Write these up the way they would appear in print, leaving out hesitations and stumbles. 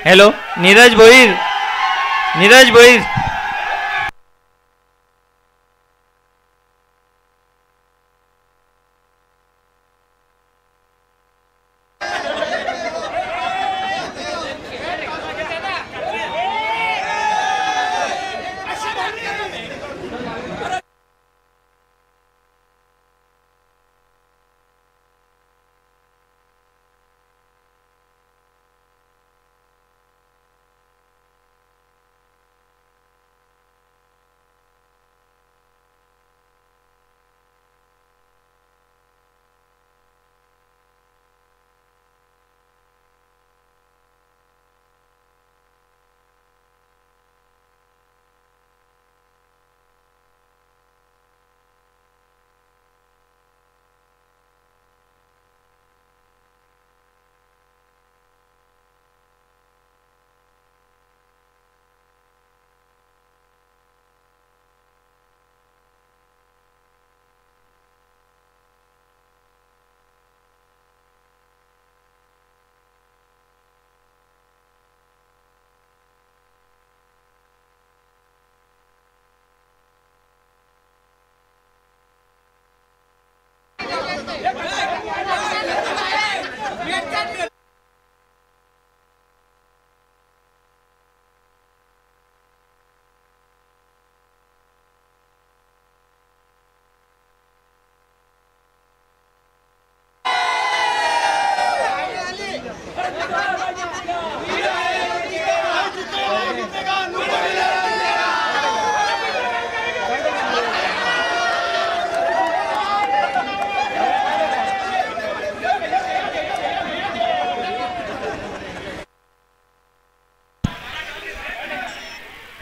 Hello Neeraj Bhoir, Neeraj Bhoir.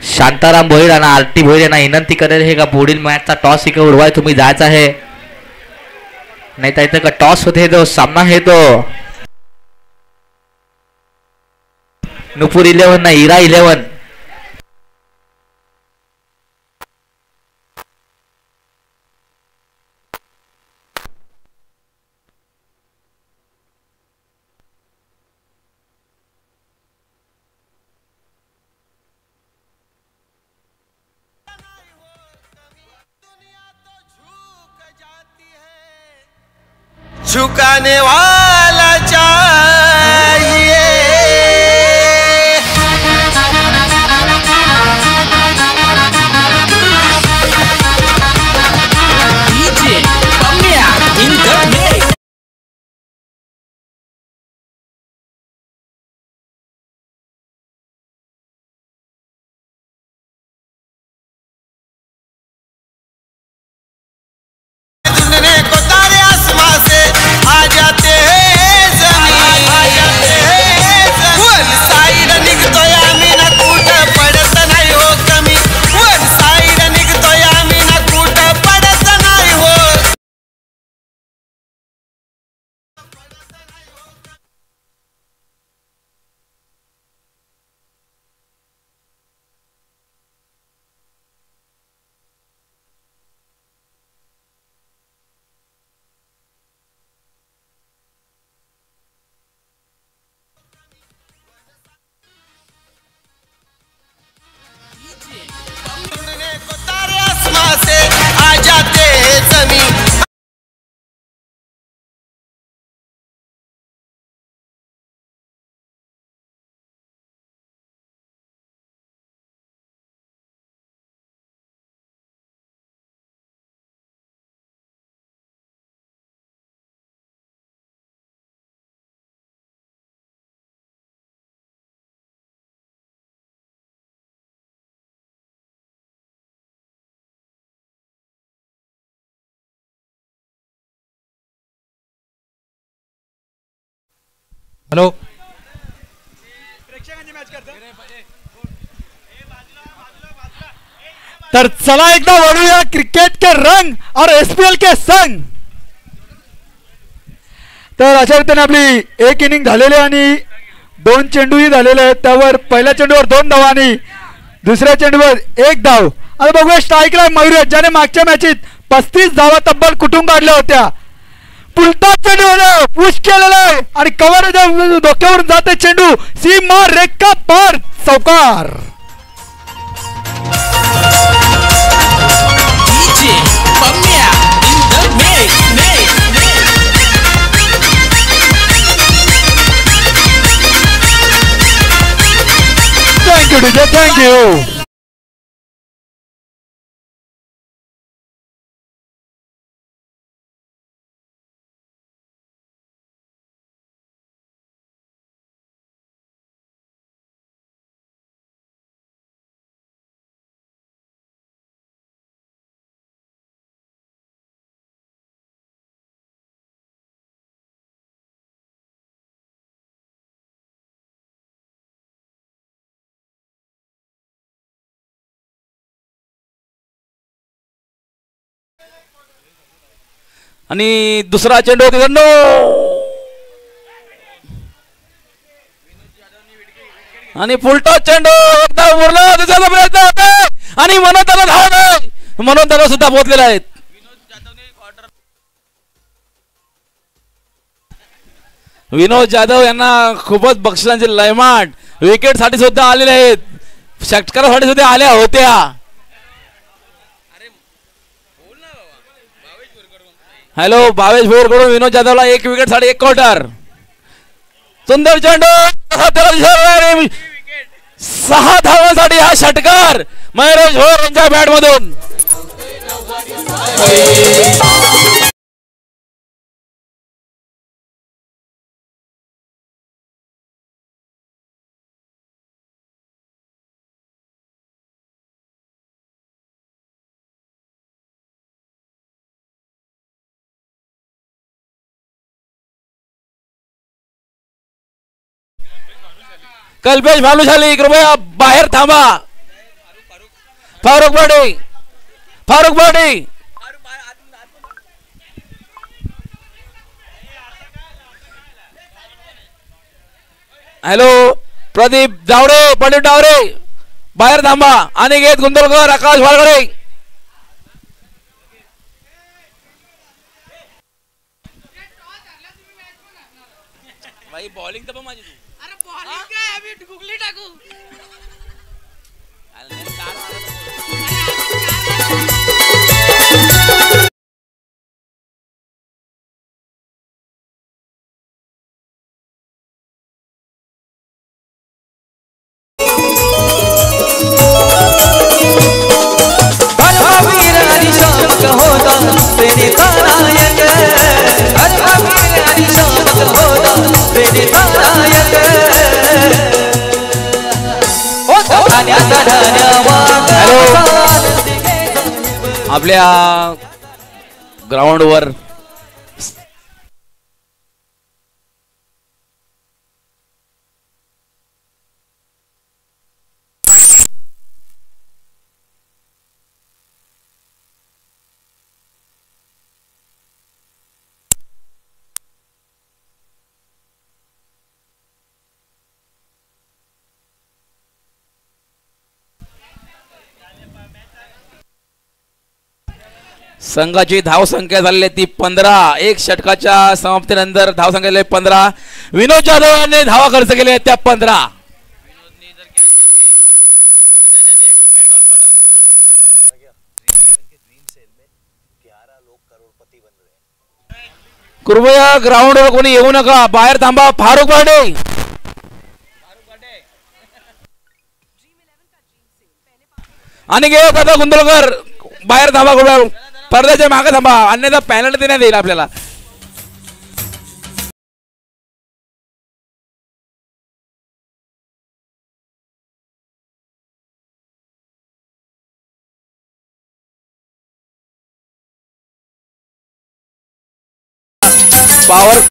Shantaram Bhoir आणि RT Bhoir यांना विनंती करेल हे का पुढील मॅचचा टॉस इकडे उडवाय तुम्ही जायचं आहे, नाही तर इथं का टॉस होते तो सामना आहे तो नुपूर 11 ना इरा 11. झुकाने वाला चाहिए. DJ Pamia in the mix. आ जाते हैं जमीन, आ जाते हैं वन साइड निघतोय आम्ही ना कुठं पडत नाही हो कमी. वन साइड निघतोय आम्ही ना कुठं पडत नाही हो. आ जाते हैं जमीन. हॅलो तर चला एकदा वळूया क्रिकेट के रंग और एसपीएल के संग. तर अशा रीतीने आपली एक इनिंग झालेली आणि 2 चेंडूही झालेले आहेत. त्यावर पहिल्या चेंडूवर 2 धावा आणि दुसऱ्या चेंडूवर 1 धाव. आता बघूया स्ट्राईकला मयूर ज्याने मागच्या मॅचीत 35 धावा तब्बल कुठून काढल्या होत्या. पुलटा चेंडू पुश केलेला आहे आणि कव्हर डोक्यावरून जाते चेंडू सीमा रेखा पार चौकार. DJ Pamya in the mix. Thank you DJ thank you. आणि दुसरा चेंडू तिकडनो आणि फुलटॉस चेंडू एकदा उरला दुसऱ्याचा प्रयत्न होता आणि म्हणून त्याला धाव नाही म्हणून त्याला सुद्धा पोहोचलेले आहेत. विनोद जाधव यांना खूपच बक्षिसांची लयमाट विकेट साठी सुद्धा आलेले आहेत. षटकारासाठी सुद्धा आल्या होत्या. हॅलो भावेश भोरकडून विनोद जाधवला 1 विकेट साठी 1 क्वार्टर. सुंदर चेंडू 6 धावांसाठी हा षटकार महेश भोर यांच्या बॅट मधून. कल्पेश भालुशाली कृपया बाहेर थांबा. फारुख बर्डी हॅलो प्रदीप डावरे बाहेर थांबा. अनिकेत गुंदलकर आकाश वाळगडे भाई बॉलिंग तर माझी गुगली टाकू. आपल्या ग्राउंडवर संघाची धाव संख्या झालेली ती 15. 1 षटकाच्या समाप्तीनंतर धाव संख्या झाली 15. विनोद जाधव यांनी धावा खर्च केले त्या 15. कृपया ग्राउंडवर कोणी येऊ नका. बाहेर थांबा. फारुख बर्डे आणि गुंदलकर बाहेर थांबा. पडद्याच्या मागे थांबा अन्यथा पेनल्टी देण्यात येईल आपल्याला. पावर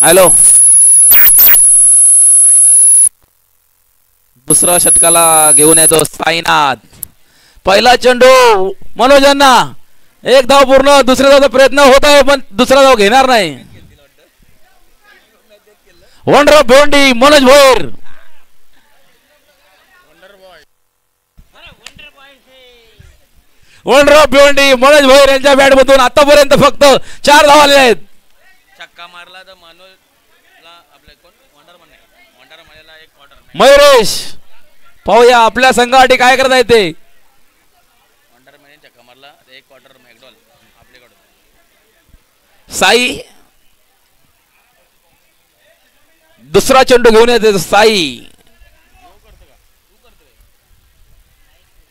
हॅलो दुसरा षटकाला घेऊन येतो साईनाथ. पहिला चेंडू मनोज यांना एक धाव पूर्ण दुसऱ्या धावचा प्रयत्न होत आहे पण दुसरा धाव घेणार नाही वंडर भिवंडी मनोज भोईर वंडर भिवंडी मनोज भोईर यांच्या बॅट मधून आतापर्यंत फक्त 4 धाव आले आहेत छक्का मारला तर मनोजला आपले कोण वंडर मारला एक क्वार्टर मयुरेश पाहूया आपल्या संघासाठी काय करता येते वंडर मारने छक्का मारला एक क्वार्टर मॅकडॉल आपल्याकडून साई दुसरा चेंडू घेऊन येते साई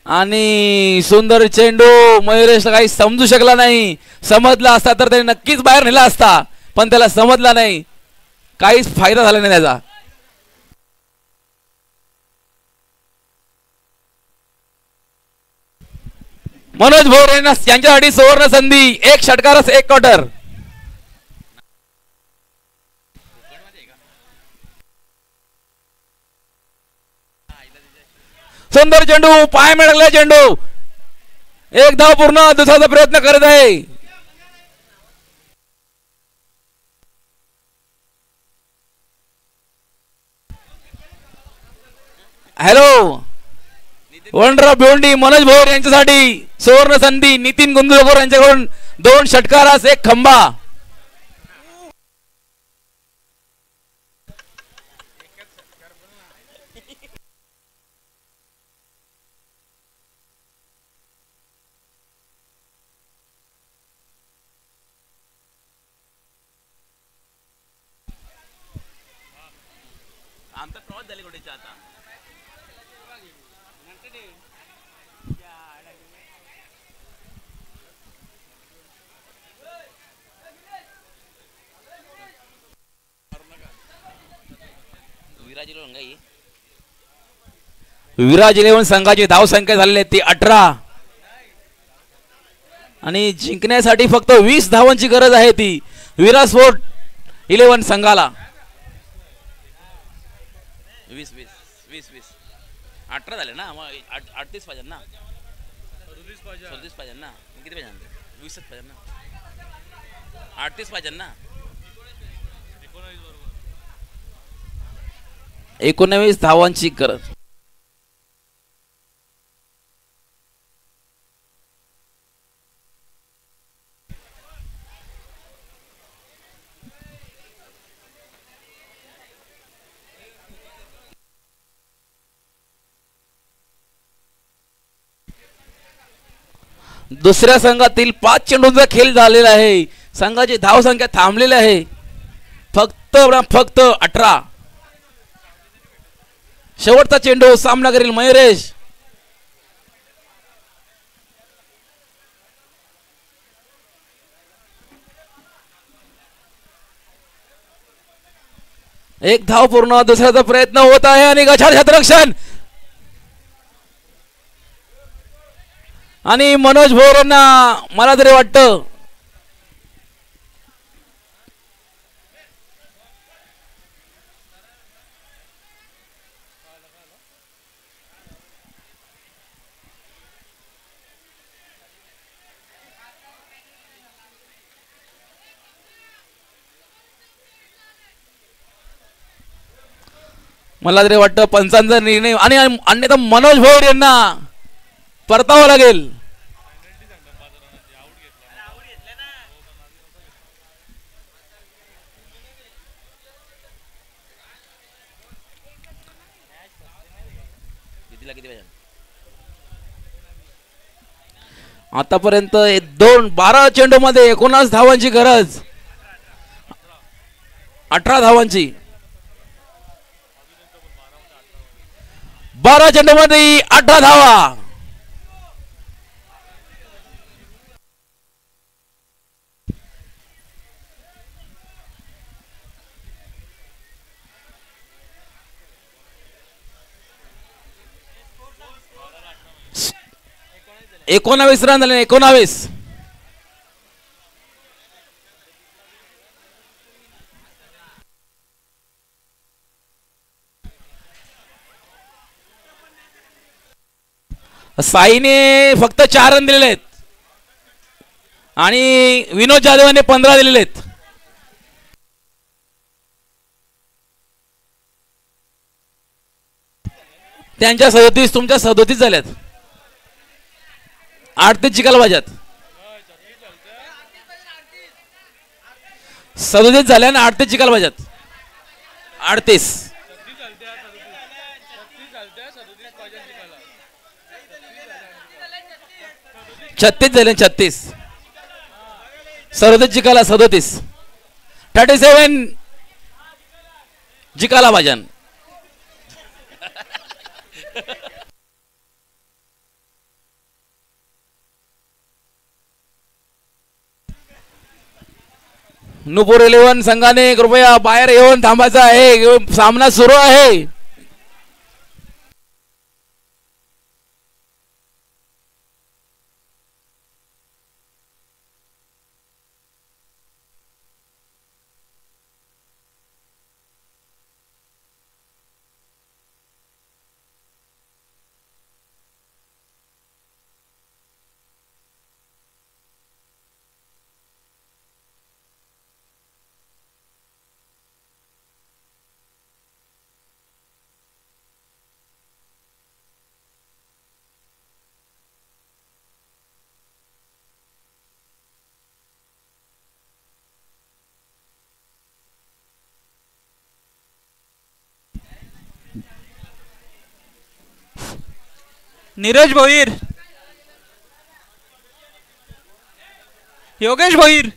आणि सुंदर चेंडू मयुरेश काही समजू शकला नाही समजला असता तर त्याने नक्कीच बाहेर नेला असता पण त्याला समजला नाही काहीच फायदा झाला नाही त्याचा मनोज भोर यांच्यासाठी सुवर्ण संधी एक षटकारच एक क्वार्टर सुंदर चेंडू पाय मिळाला चेंडू एक धाव पूर्ण दुसऱ्याचा प्रयत्न करत आहे हॅलो वंडर भिवंडी मनोज भोर यांच्यासाठी सुवर्ण संधी नितीन गुंदुलकर यांच्याकडून 2 षटकारास एक खंबा विराज 11 संघाची धाव संख्या झालेली आहे ती 18 आणि जिंकण्यासाठी फक्त 20 धावांची गरज आहे ती विराज स्पोर्ट 11 संघाला 20 18 झाले ना मग 38 पाहिजे ना 37 पाहिजे ना किती पाहिजे 20 पाहिजे ना 38 पाहिजे ना 19 धावांची गरज दुसऱ्या संघातील 5 चेंडूंचा खेळ झालेला आहे संघाची धाव संख्या थांबलेली आहे फक्त 18 शेवटचा चेंडू सामना करील मयुरेश एक धाव पूर्ण दुसऱ्याचा प्रयत्न होत आहे आणि गछाड क्षेत्ररक्षण आणि मनोज भोर यांना मला तरी वाटतं पंचांचा निर्णय आणि अन्यथा मनोज भोर यांना परतावं लागेल आतापर्यंत 12 चेंडू मध्ये 19 धावांची गरज 18 धावांची 12 चेंडू मध्ये 18 धावा एकोणावीस रन झाले 19 साईने फक्त 4 रन दिलेले आहेत आणि विनोद जाधवाने 15 दिलेले आहेत. त्यांच्या 37 तुमच्या 37 झाल्यात. 38 जिंकायला पाहिजेत. 37 झाल्या आणि 38 जिंकायला पाहिजेत. 38 36 झाले. 36 37 जिंकायला 37 37 जिंकायला पाहिजे. नुपूर 11 संघाने कृपया बाहेर येऊन थांबायचं आहे. सामना सुरू आहे. Neeraj Bhoir, Yogesh Bhoir,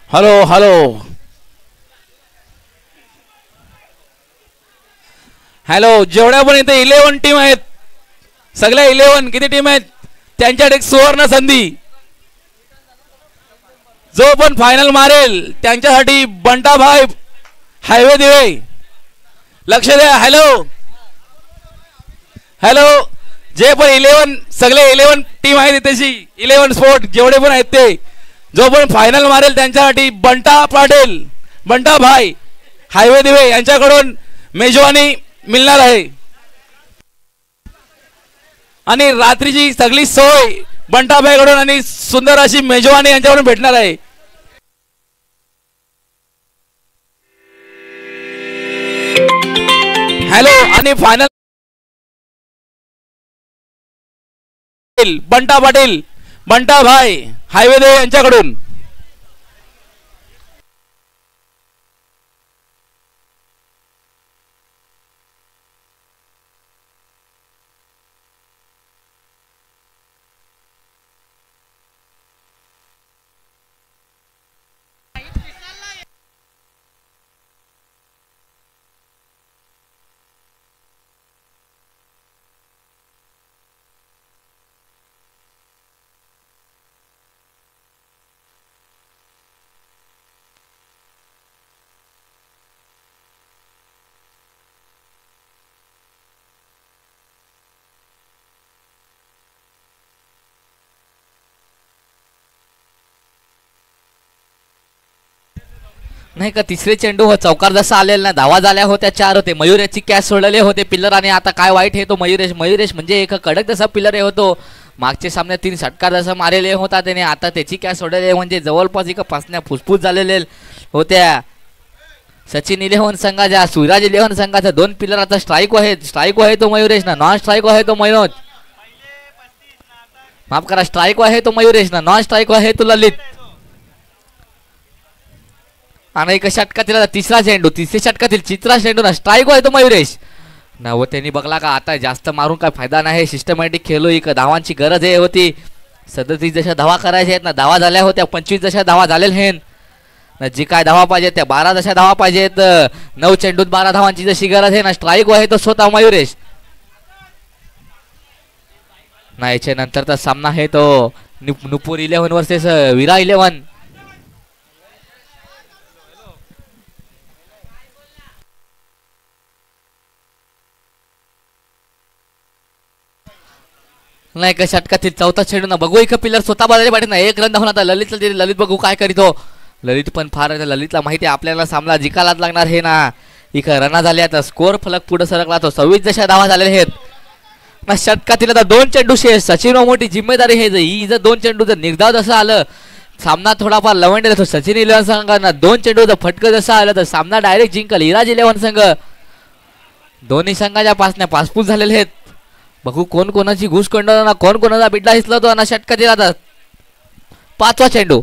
hello hello hello. जेवढ्या पण इथे 11 टीम आहेत, सगळ्या 11 किती टीम आहेत त्यांच्याकडे एक सुवर्ण संधी. जो पण फायनल मारेल त्यांच्यासाठी बंटाभाई हायवे दिवे. लक्ष द्या. Hello hello. जे पण 11 सगळे 11 टीम आहेत इथेची 11 स्पोर्ट जेवढे पण आहेत ते, जो पण फायनल मारेल त्यांच्यासाठी बंटा पाटील बंटाभाई हायवे दिवे यांच्याकडून मेजवानी मिळणार आहे. आणि रात्रीची सगळी सोय बंटाभाईकडून आणि सुंदर अशी मेजवानी यांच्याकडून भेटणार आहे. हॅलो. आणि फायनल बंटा पाटील बंटाभाई हायवे देव यांच्याकडून. नाही का तिसरे चेंडू हो चौकार जसा आलेला ना, धावा झाल्या होत्या 4 होते. मयुरेशची कॅच सोडलेले होते पिल्लर. आणि आता काय वाईट आहे तो मयुरेश म्हणजे एक कडक जसा पिल्लर आहे होतो. मागच्या सामन्यात 3 षटकार जसा मारलेले होता त्याने, आता त्याची कॅच सोडलेली म्हणजे जवळपास एक पासण्या फुसफुस झालेले होत्या. सचिन 11 संघाच्या सूरज 11 संघाचा 2 पिल्लर आता स्ट्राईक आहे तो मयुरेश ना, नॉन स्ट्राईक आहे तो मनोज. माफ करा, स्ट्राईक आहे तो मयुरेश ना, नॉन स्ट्राईक आहे तो ललित. आणि एका षटकातील तिसऱ्या षटकातील चित्रा चेंडू ना स्ट्राईक आहे तो मयुरेश ना. व त्यांनी बघला का आता जास्त मारून काय फायदा नाही. सिस्टमॅटिक खेळलो. एक धावांची गरज आहे होती. 37 जशा धावा करायच्या आहेत ना, धावा झाल्या होत्या. 25 जशा धावा झालेल्या आहेत ना. जी काय धावा पाहिजेत त्या 12 जशा धावा पाहिजेत. 9 चेंडूत 12 धावांची जशी गरज आहे ना, स्ट्राईक आहे तो स्वतः मयुरेश ना. याच्या नंतरचा सामना आहे तो नुपूर 11 वर्सेस विरा 11. नाही का षटकातील चौथा चेंडू ना बघू एक पिलर स्वतः बाजूला पाठी ना एक रन धावून आता ललित बघू काय करीतो. ललित पण फार ललितला माहिती आहे आपल्याला सामना जिकायलाच लागणार हे ना. इकडे रना झाले आता स्कोर फलक पुढे सरकला तो 26 धावा झालेले आहेत ना. षटकातील आता 2 चेंडू शेष. सचिन मोठी जिम्मेदारी हे ही जर 2 चेंडू जर निर्धाव जसं आलं सामना थोडाफार लवंडे जातो. सचिन 11 संघांना 2 चेंडू जर फटकं जसं आलं तर सामना डायरेक्ट जिंकल. इराज 11 संघ दोन्ही संघाच्या पासण्या पासपूस झालेले आहेत. बघू कोण कोणाची घुस ना कोण कोणाचा बिड्डा हिसलतो ना. षटकातील आता 5वा चेंडू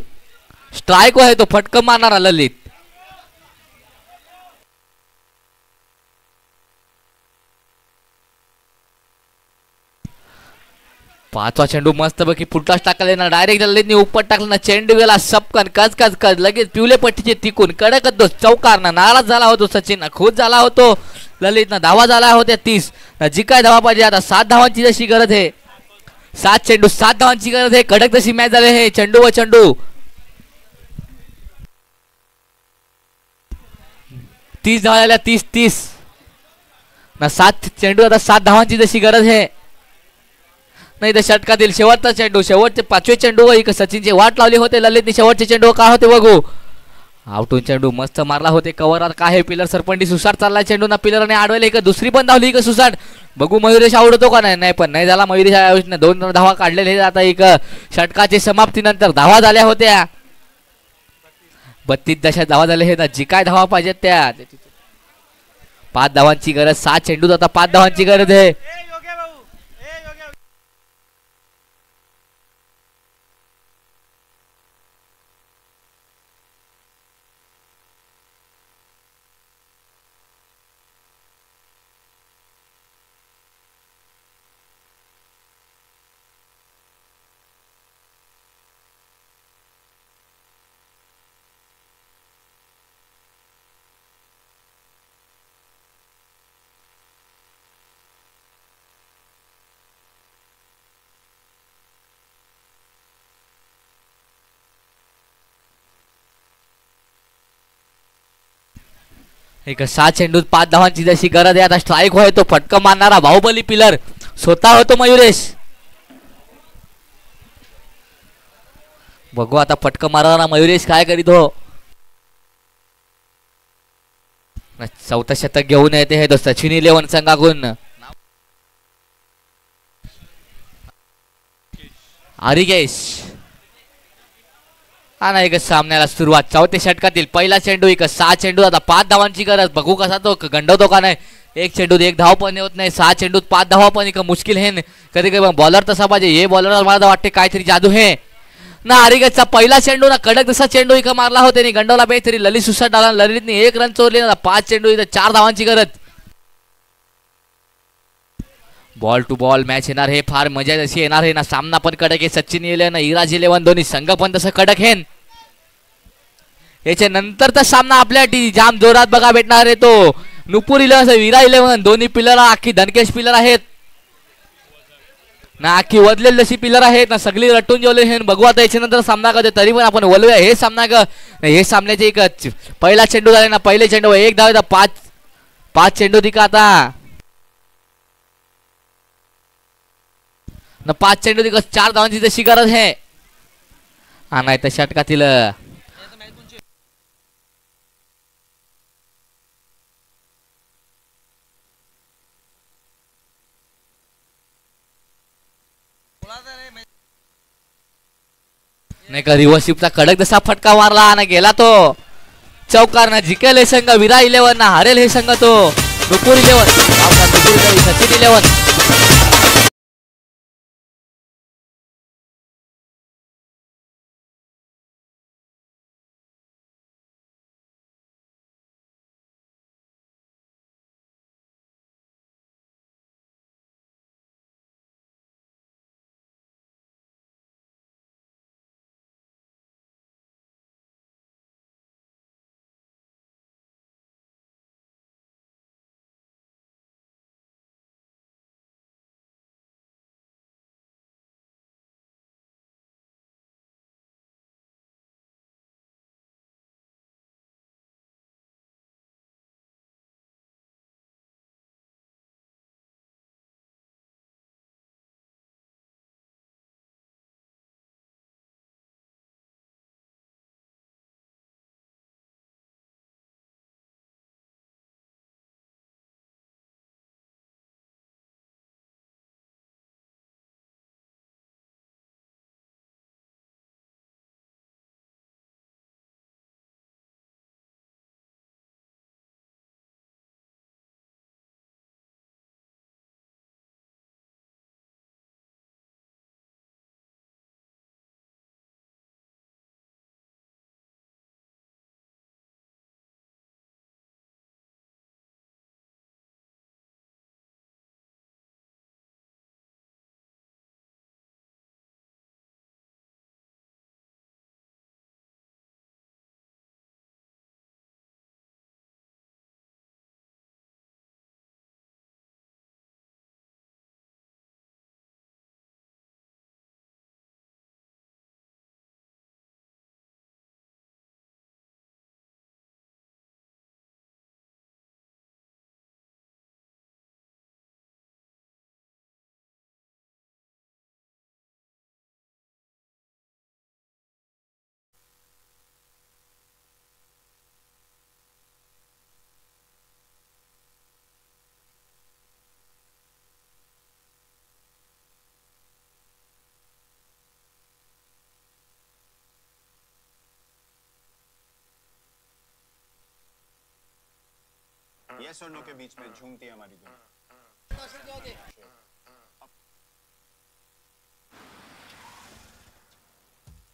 स्ट्राईक आहे तो फटकं मारणारा ललित. पाचवा चेंडू मस्त बघी फुटलाच टाकले ना. डायरेक्ट ललितने उपट टाकला ना. चेंडू गेला सपकन कच लगेच पिवले पट्टीचे तिकून कडकच तो चौकार ना. नाराज झाला होतो सचिन खुश झाला होतो ललित ना. धावा झाला होत्या 30 जी काय धावा पाहिजे आता 7 धावांची जशी गरज आहे. 7 चेंडू 7 धावांची गरज आहे. कडक तशी मॅच झाले हे चेंडू व चेंडू 30 धावा झाल्या 30 ना. 7 चेंडू आता 7 धावांची जशी गरज आहे. नाही तर षटकातील शेवटचा चेंडू शेवटचे 5वे चेंडू एक सचिनची वाट लावली होते ललितने. शेवटचे चेंडू काय होते बघू. आउटून चेंडू मस्त मारला होते कव्हरात काय हे पिलर सरपंडी सुसाट चालला चेंडू ना. पिलरने आडवले एक दुसरी पण धावली एक सुसाट. बघू मयुरेश आवडतो का नाही पण नाही झाला. मयुरेश 2 धावा काढलेले आता एक षटकाची समाप्तीनंतर धावा झाल्या होत्या 32 धावा झाले हे ना. जी काय धावा पाहिजेत त्या 5 धावांची गरज. 7 चेंडू आता 5 धावांची गरज आहे. एक 6 चेंडूत 5 धावांची जशी गरज आहे. आता स्ट्राईक होय तो फटका मारणारा बाहुबली पिलर स्वतः होतो मयुरेश. बघू आता फटका मारणारा मयुरेश काय करीत हो. 4थं शतक घेऊन येते हे तो सचिन 11 संघाकडून. आरिगेश हा ना. एक सामन्याला सुरुवात 4थ्या षटकातील पहिला चेंडू एक 6 चेंडू आता 5 धावांची गरज. बघू कसा तो गंडवतो का नाही. 1 चेंडूत 1 धाव पण होत नाही. 6 चेंडूत 5 धावा पण एक मुश्किल हे. कधी कधी बॉलर तसा पाहिजे हे बॉलर मला वाटते काहीतरी जादू हे ना. आरिगेशचा पहिला चेंडू ना कडक तसा चेंडू एक मारला होता गंडवला पाहिजे तरी ललित सुसाट आला. ललितने 1 रन चोरले ना. 5 चेंडू इथं 4 धावांची गरज. बॉल टू बॉल मॅच येणार हे फार मजा जशी येणार आहे ना. सामना पण कडक आहे. सचिन 11 इराज 11 दोन्ही संघ पण तसं कडक आहे. याच्या नंतरचा सामना आपल्या जाम जोरात बघा भेटणार आहे तो नुपूर 11 विरा 11 दोन्ही पिलर आखी धनकेश पिलर आहेत ना. आखी वदलेली जशी पिलर आहेत ना. सगळी रटून जेवले हे बघू आता याच्यानंतर सामना करते तरी पण आपण वलूया हे सामना हे सामन्याचे एक पहिला चेंडू झाले ना. पहिले चेंडू 1 धाव 5 चेंडू दिका आता ना. 5 चेंडू दिका 4 धावांची जशी गरज आहे. हा नाही तर षटकातील नाही का रिव्हर्सिपचा कडक जसा फटका मारला ना गेला तो चौकार ना. जिंकेल हे संघ विरा 11 ना. हारेल हे संघ तो नुपूर 11 सचिन 11. यस और नो के बीच में झूमती है हमारी दुनिया।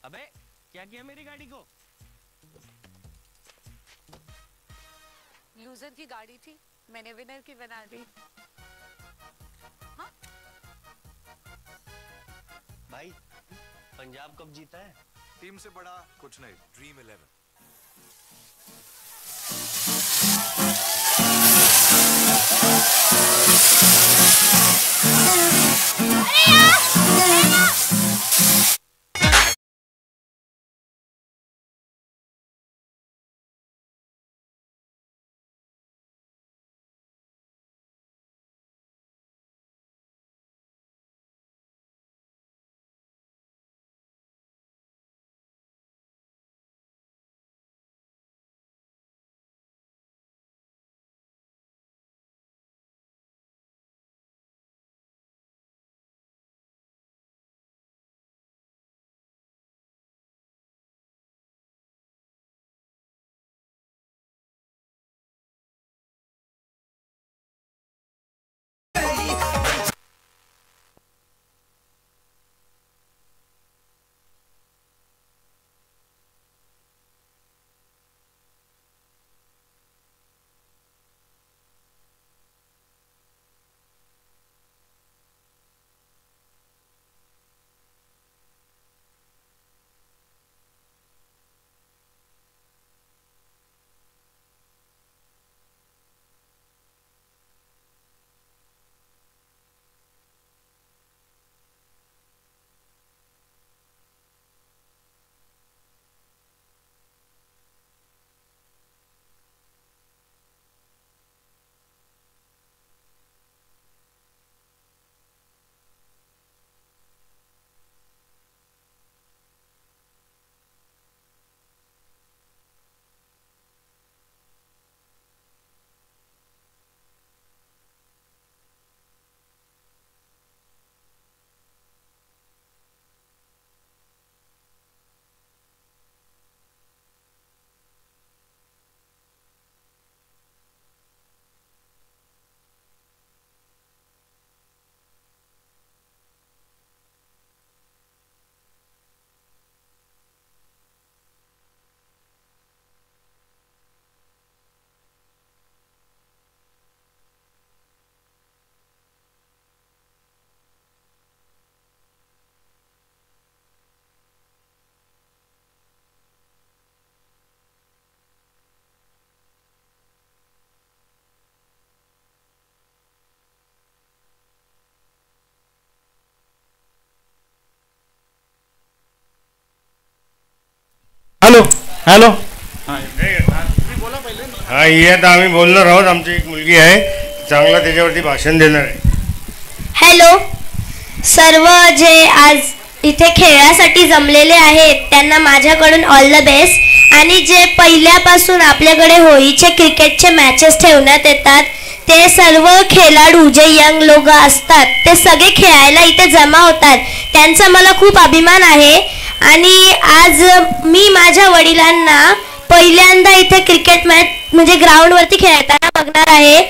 अबे क्या किया मेरी गाड़ी को? लूजर की गाड़ी थी, मैंने विनर की बना दी। हाँ? भाई पंजाब कब जीता है? टीम से बड़ा कुछ नहीं, ड्रीम 11। हॅलो हॅलो हा ये आता आम्ही बोलणार आहोत. आमची एक मुलगी आहे, चांगला त्याच्यावरती भाषण देणार आहे. हॅलो सर्व जे आज इथे खेळासाठी जमलेले आहेत त्यांना माझ्याकडून ऑल द बेस्ट. आणि जे पहिल्यापासून आपल्याकडे होळीचे क्रिकेटचे मॅचेस ठेवण्यात येतात ते सर्व खेळाडू जे यंग लोक असतात ते सगळे खेळायला इथे जमा होतात, त्यांचा मला खूप अभिमान आहे. आणि आज मी माझ्या वडिलांना पहिल्यांदा इथे क्रिकेट मॅच म्हणजे ग्राउंडवरती खेळताना बघणार आहे.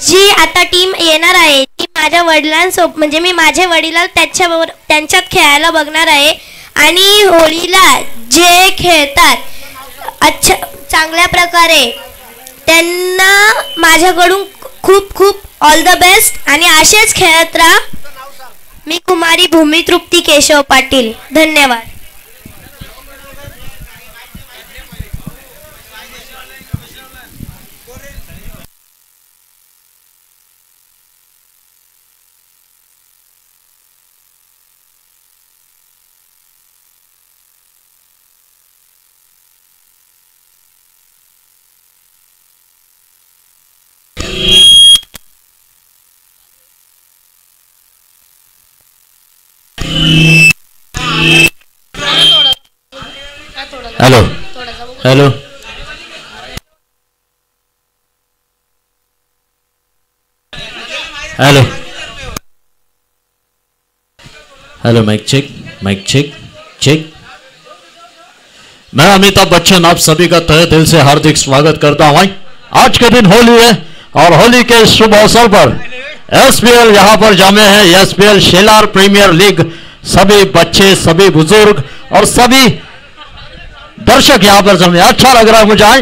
जी आता टीम येणार आहे ती माझ्या वडिलांसोबत म्हणजे मी माझे वडील त्याच्याबरोबर त्यांच्यात खेळायला बघणार आहे. आणि होळीला जे खेळतात अच्छा चांगल्या प्रकारे त्यांना माझ्याकडून खूप खूप ऑल द बेस्ट. आणि असेच खेळत राहा. मी कुमारी भूमी तृप्ती केशव पाटील, धन्यवाद. Hello hello hello hello mic check check. मैं अमिताभ बच्चन आप सभी का तहे दिल से हार्दिक स्वागत करता हूं. आज के दिन होली है और होली के शुभ अवसर पर एसपीएल यहाँ पर जमे हैं। एसपीएल शेलार प्रीमियर लीग, सभी बच्चे, सभी बुजुर्ग और सभी दर्शक यहाँ पर जमे। अच्छा लग रहा है मुझे।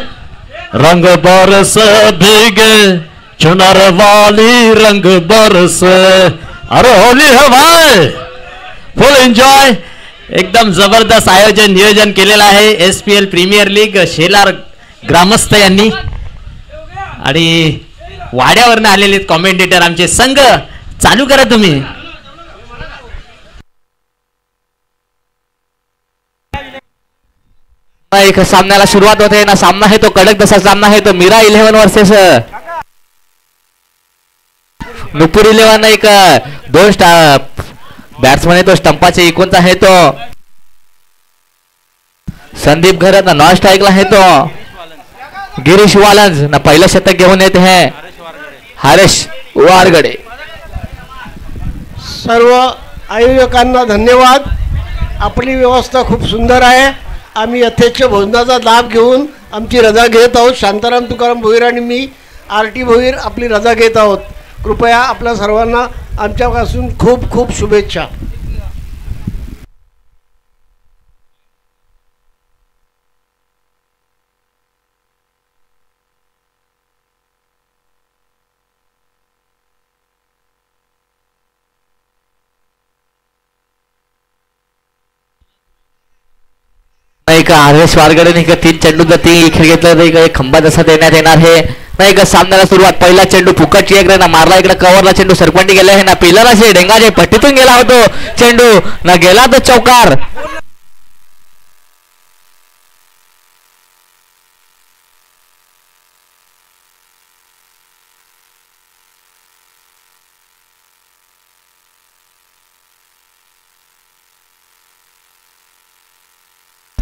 रंग बरस भीगे चुनर वाली रंग बरस, अरे होली है भाई, फुल एन्जॉय। एकदम जबरदस्त आयोजन नियोजन केलेलं आहे एसपीएल प्रीमियर लीग शेलार ग्रामस्थ यांनी आणि वाड्यावरनं आलेले कॉमेंटेटर आमचे संघ। चालू करा तुम्ही। एक सामन्याला सुरुवात होते ना। सामना है तो कडक दसा सामना है तो मीरा 11 वर्सेस नुपूर 11। एक दोन बॅट्समन आहे तो स्टंपाचे इकोनचा आहे तो संदीप घरत ना। नॉन स्ट्राइकला आहे तो गिरीश वालंज ना। पहिलं शतक घेऊन येते हैं हरेश वारगडे। सर्व आयोजकांना धन्यवाद। आपली व्यवस्था खूप सुंदर आहे। आम्ही यथेच्छ भोजनाचा लाभ घेऊन आमची रजा घेत आहोत। शांताराम तुकाराम भोईर आणि मी आरटी भोईर आपली रजा घेत आहोत। कृपया आपल्या सर्वांना आमच्यापासून खूप खूप शुभेच्छा। एक हरेश वारगडे नाही का 3 चेंडूचा 3 खेळ घेतला तर एक खंबा जसा देण्यात येणार आहे। नाही का सामन्याला सुरुवात पहिला चेंडू फुकटची एक ना मारला इकडे कव्हरला चेंडू सरपंटी गेला आहे ना। पिलराचे डेंगाचे पट्टीतून गेला होतो चेंडू ना गेला तो चौकार।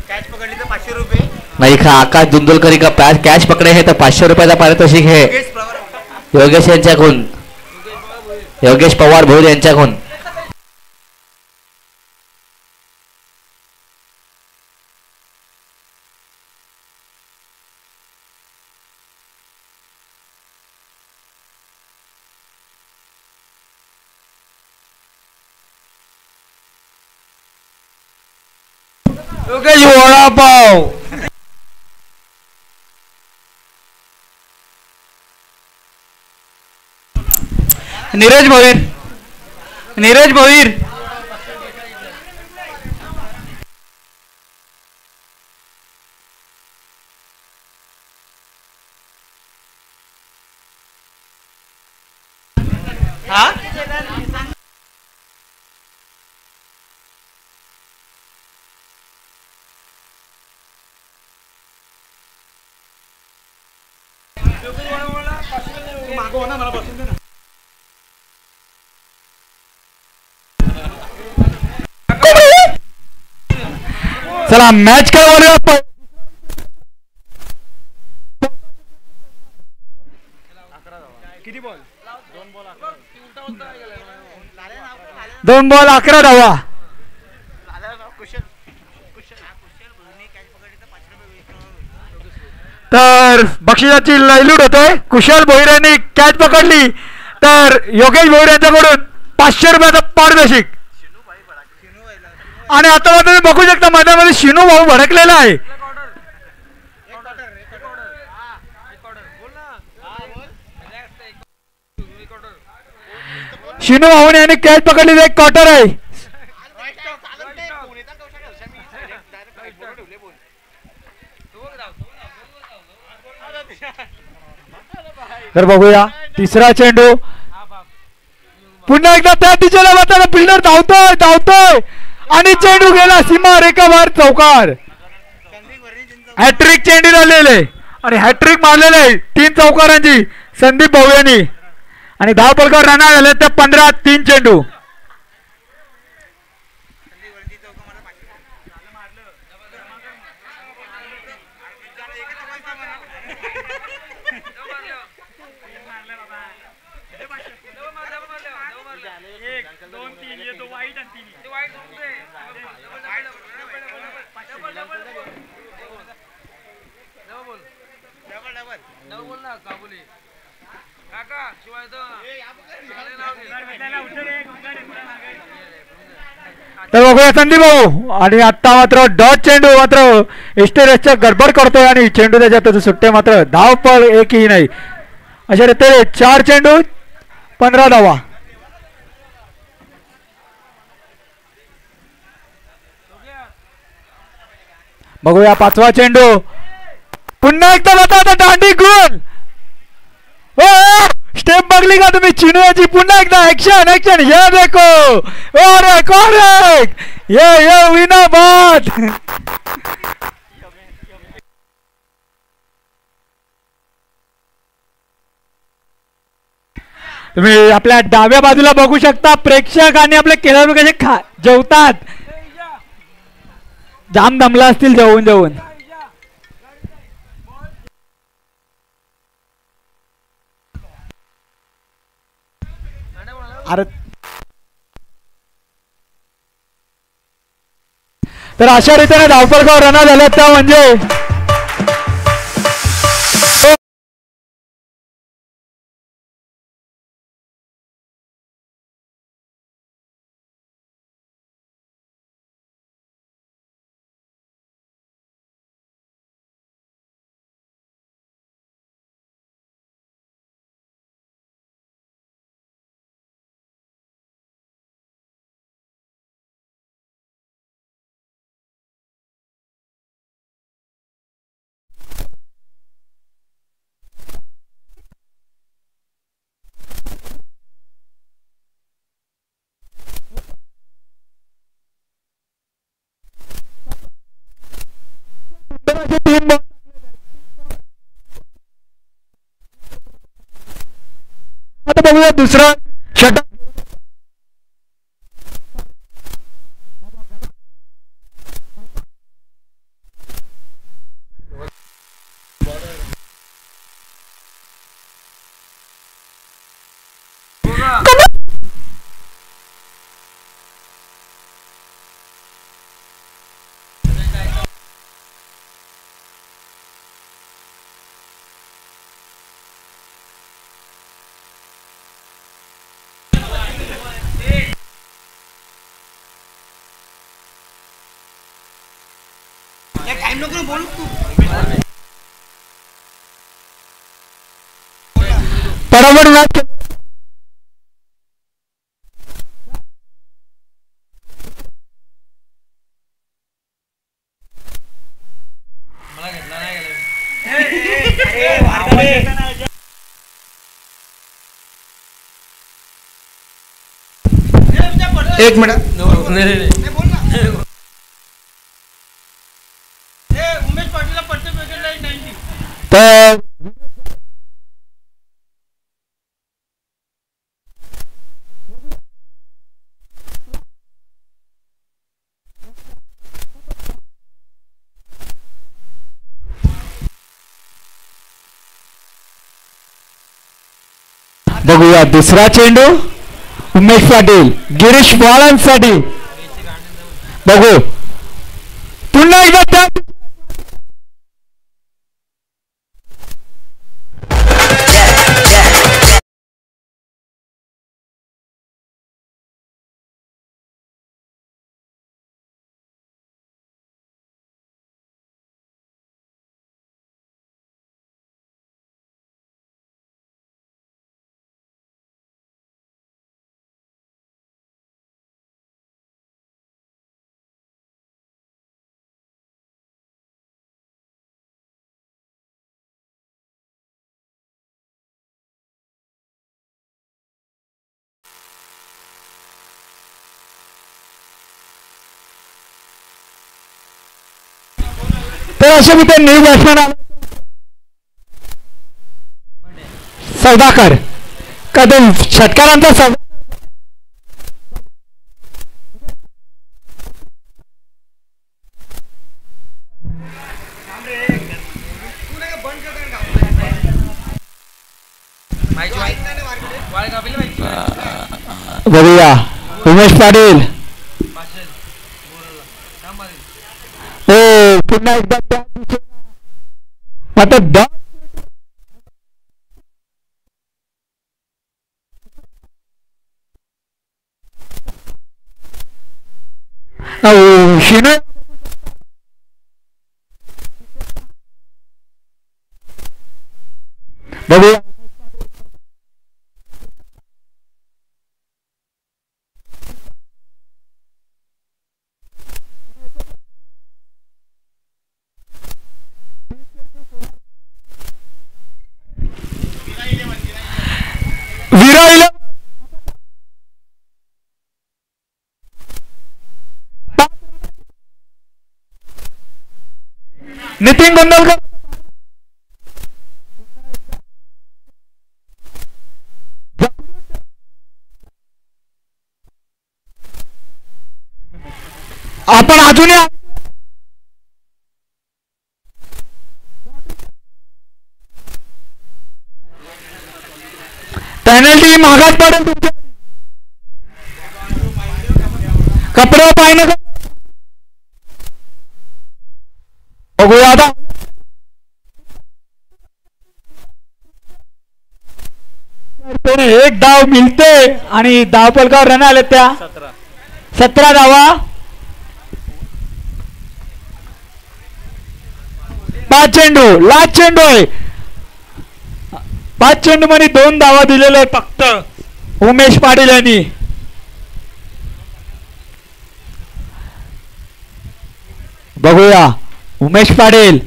कॅच पकडली तर 500 रुपये। नाही का आकाश दुंदुलकरी का कॅच पकडे है तर 500 रुपयाचा पारितोषिक है योगेश यांच्याकडून, योगेश पवार भोईर यांच्याकडून। योगेश वडापाव। नीरज भोईर, नीरज भोईर। हाँ चला मॅच काय बोलूया। किती बॉल? 2 बॉल 11 धावा। तर बक्षिसाची लयलूट होते। कुशल भोईर यांनी कॅच पकडली तर योगेश भोईर यांच्याकडून 500 रुपयाचा पारितोषिक। आणि आता तुम्ही बघू शकता मैदानामध्ये शिनू भाऊ भडकलेला आहे। शिनू भाऊने यांनी कॅच पकडली एक क्वार्टर आहे। तर बघूया तिसरा चेंडू पुन्हा एकदा त्या दिशेला जाताना फिल्डर धावतोय आणि चेंडू गेला सीमा रेखाबाहेर चौकार। हॅट्रिक चेंडू झालेले आणि हॅट्रिक मारलेले 3 चौकारांची संदीप भाऊ यांनी आणि धावफलकावर रन झाले त्या 15 3 चेंडू। तर बघूया संदीप भाऊ आणि आता मात्र डॉट चेंडू मात्र एस्टेरेसच्या गडबड करतोय आणि चेंडू त्याच्यात सुट्टे मात्र धावपळ एकही नाही. अशा रीते 4 चेंडू 15 धावा. बघूया 5वा चेंडू पुन्हा एकदा होता दांडी गुल. हो स्टेप बघली का तुम्ही चिनूची? पुन्हा एकदा ऍक्शन ऍक्शन. ये देखो अरे करेक्ट ये विना बात. तुम्ही आपल्या डाव्या बाजूला बघू शकता प्रेक्षक आणि आपले खेळाडू कसे जेवतात. जाम दमला असतील जेवून जेवून. अरे तर अशा रीतीने धावपळगाव रना झाल्या त्या म्हणजे आता बघूया दुसरा षटक. टाइम नको बोलू तू. बरोबर मॅच. एक मिनिट. उमेश पाटीलला पडते पॅकेट 90. तर बघूया दुसरा चेंडू उमेश पाटील गिरीश वाळांसाठी. बघू पुन्हा एकदा तर अशा मी न्यू बॅट्समॅन सौदाकर कदम षटकारांचा सौदा. बघूया उमेश पाटील. हो पुन्हा एकदा त्या दिशेला आता शिनो बघू विराईला नितीन गोंदवलकर आपण अजूनही पेनल्टी मागास पडेल तुमच्या कपडे पाहिजे बघूया आता एक डाव मिळते आणि धाव पलकावर रन आले त्या 17 धावा 5 चेंडू लास्ट चेंडू आहे 5 चेंडू मध्ये 2 धावा दिलेले आहे फक्त उमेश पाटील यांनी बघूया उमेश पाटील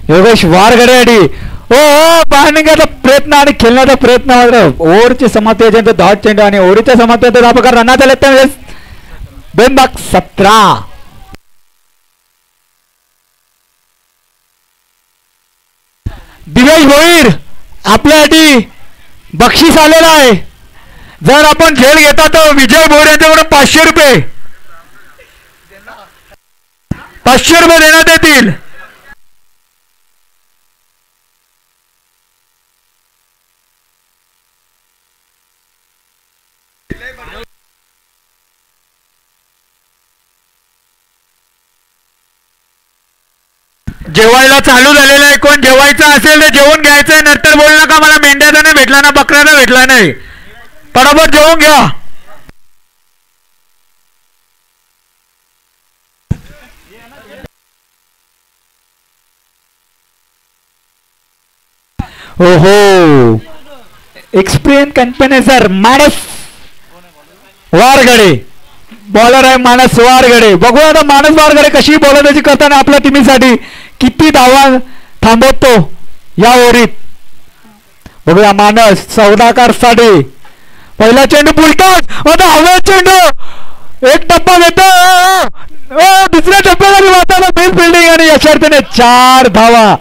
योगेश वारगडे हो बांधण्याचा प्रयत्न आणि खेळण्याचा प्रयत्न मात्र ओव्हरची समाप्ती झाल्यानंतर 10 चेंडू आणि ओव्हरच्या समाप्तीनंतर हा प्रकार रनात आले त्यावेळेस 2/17 दिवेश भोईर आपल्यासाठी बक्षीस आलेला आहे जर आपण झेल घेता तर विजय भोईर यांच्याकडून 500 रुपये 500 रुपये देण्यात येतील जेवायला चालू झालेलं आहे कोण जेवायचं असेल तर जेवून घ्यायचंय नंतर बोल नका मला मेंढ्याचा नाही भेटला ना बकऱ्याचा भेटला नाही बरोबर जेवून घ्या हो हो एक्सपिरियन्स कंपनी सर मानस वारगडे बॉलर आहे मानस वारगडे बघूया आता मानस वारगडे कशी बॉलरची करताना आपल्या टीमसाठी किती धावा थांबवतो या ओव्हरीत बघूया मानस सौदाकार साठी पहिला चेंडू पुलटॉस आता हवा चेंडू एक टप्पा घेतो दुसऱ्या टप्प्यासाठी वाटायला बेस फिल्डिंग आणि यशार्थीने 4 धावा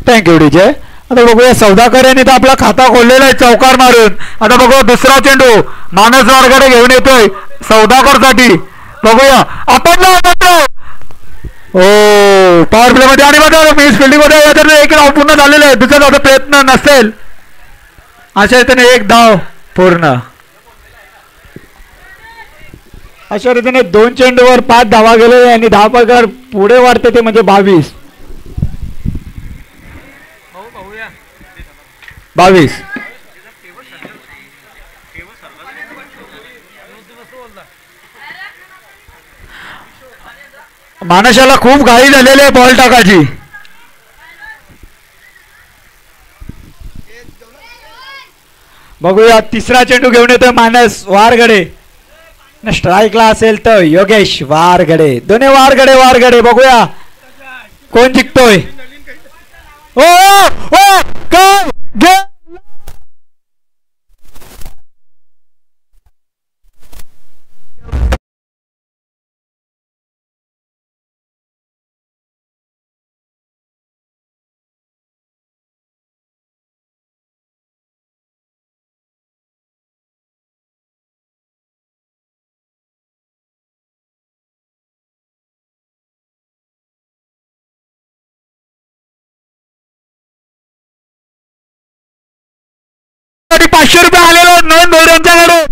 थँक्यू डीजे आता बघूया सौदाकर यांनी तर आपला खाता खोललेला आहे चौकार मारून आता बघूया दुसरा चेंडू मानस वारगडे घेऊन येतोय सौदाकर साठी बघूया आपण हो पॉवर प्ले मध्ये आणि मिस फिल्डिंग मध्ये एक धाव पूर्ण झालेलं आहे दुसरा धावचा प्रयत्न नसेल अशा रीतीने एक धाव पूर्ण अशा रीतीने 2 चेंडूवर 5 धावा गेलेले आणि धाव पगार पुढे वाढते ते म्हणजे 22 मानसाला खूप घाई झालेली आहे बॉल टाकायची बघूया तिसरा चेंडू घेऊन येतोय मानस वारगडे स्ट्राईकला असेल तर योगेश वारगडे दोन्ही वारगडे बघूया कोण जिंकतोय ओ काय ₹500 आलेलो नोंद यांच्याकडे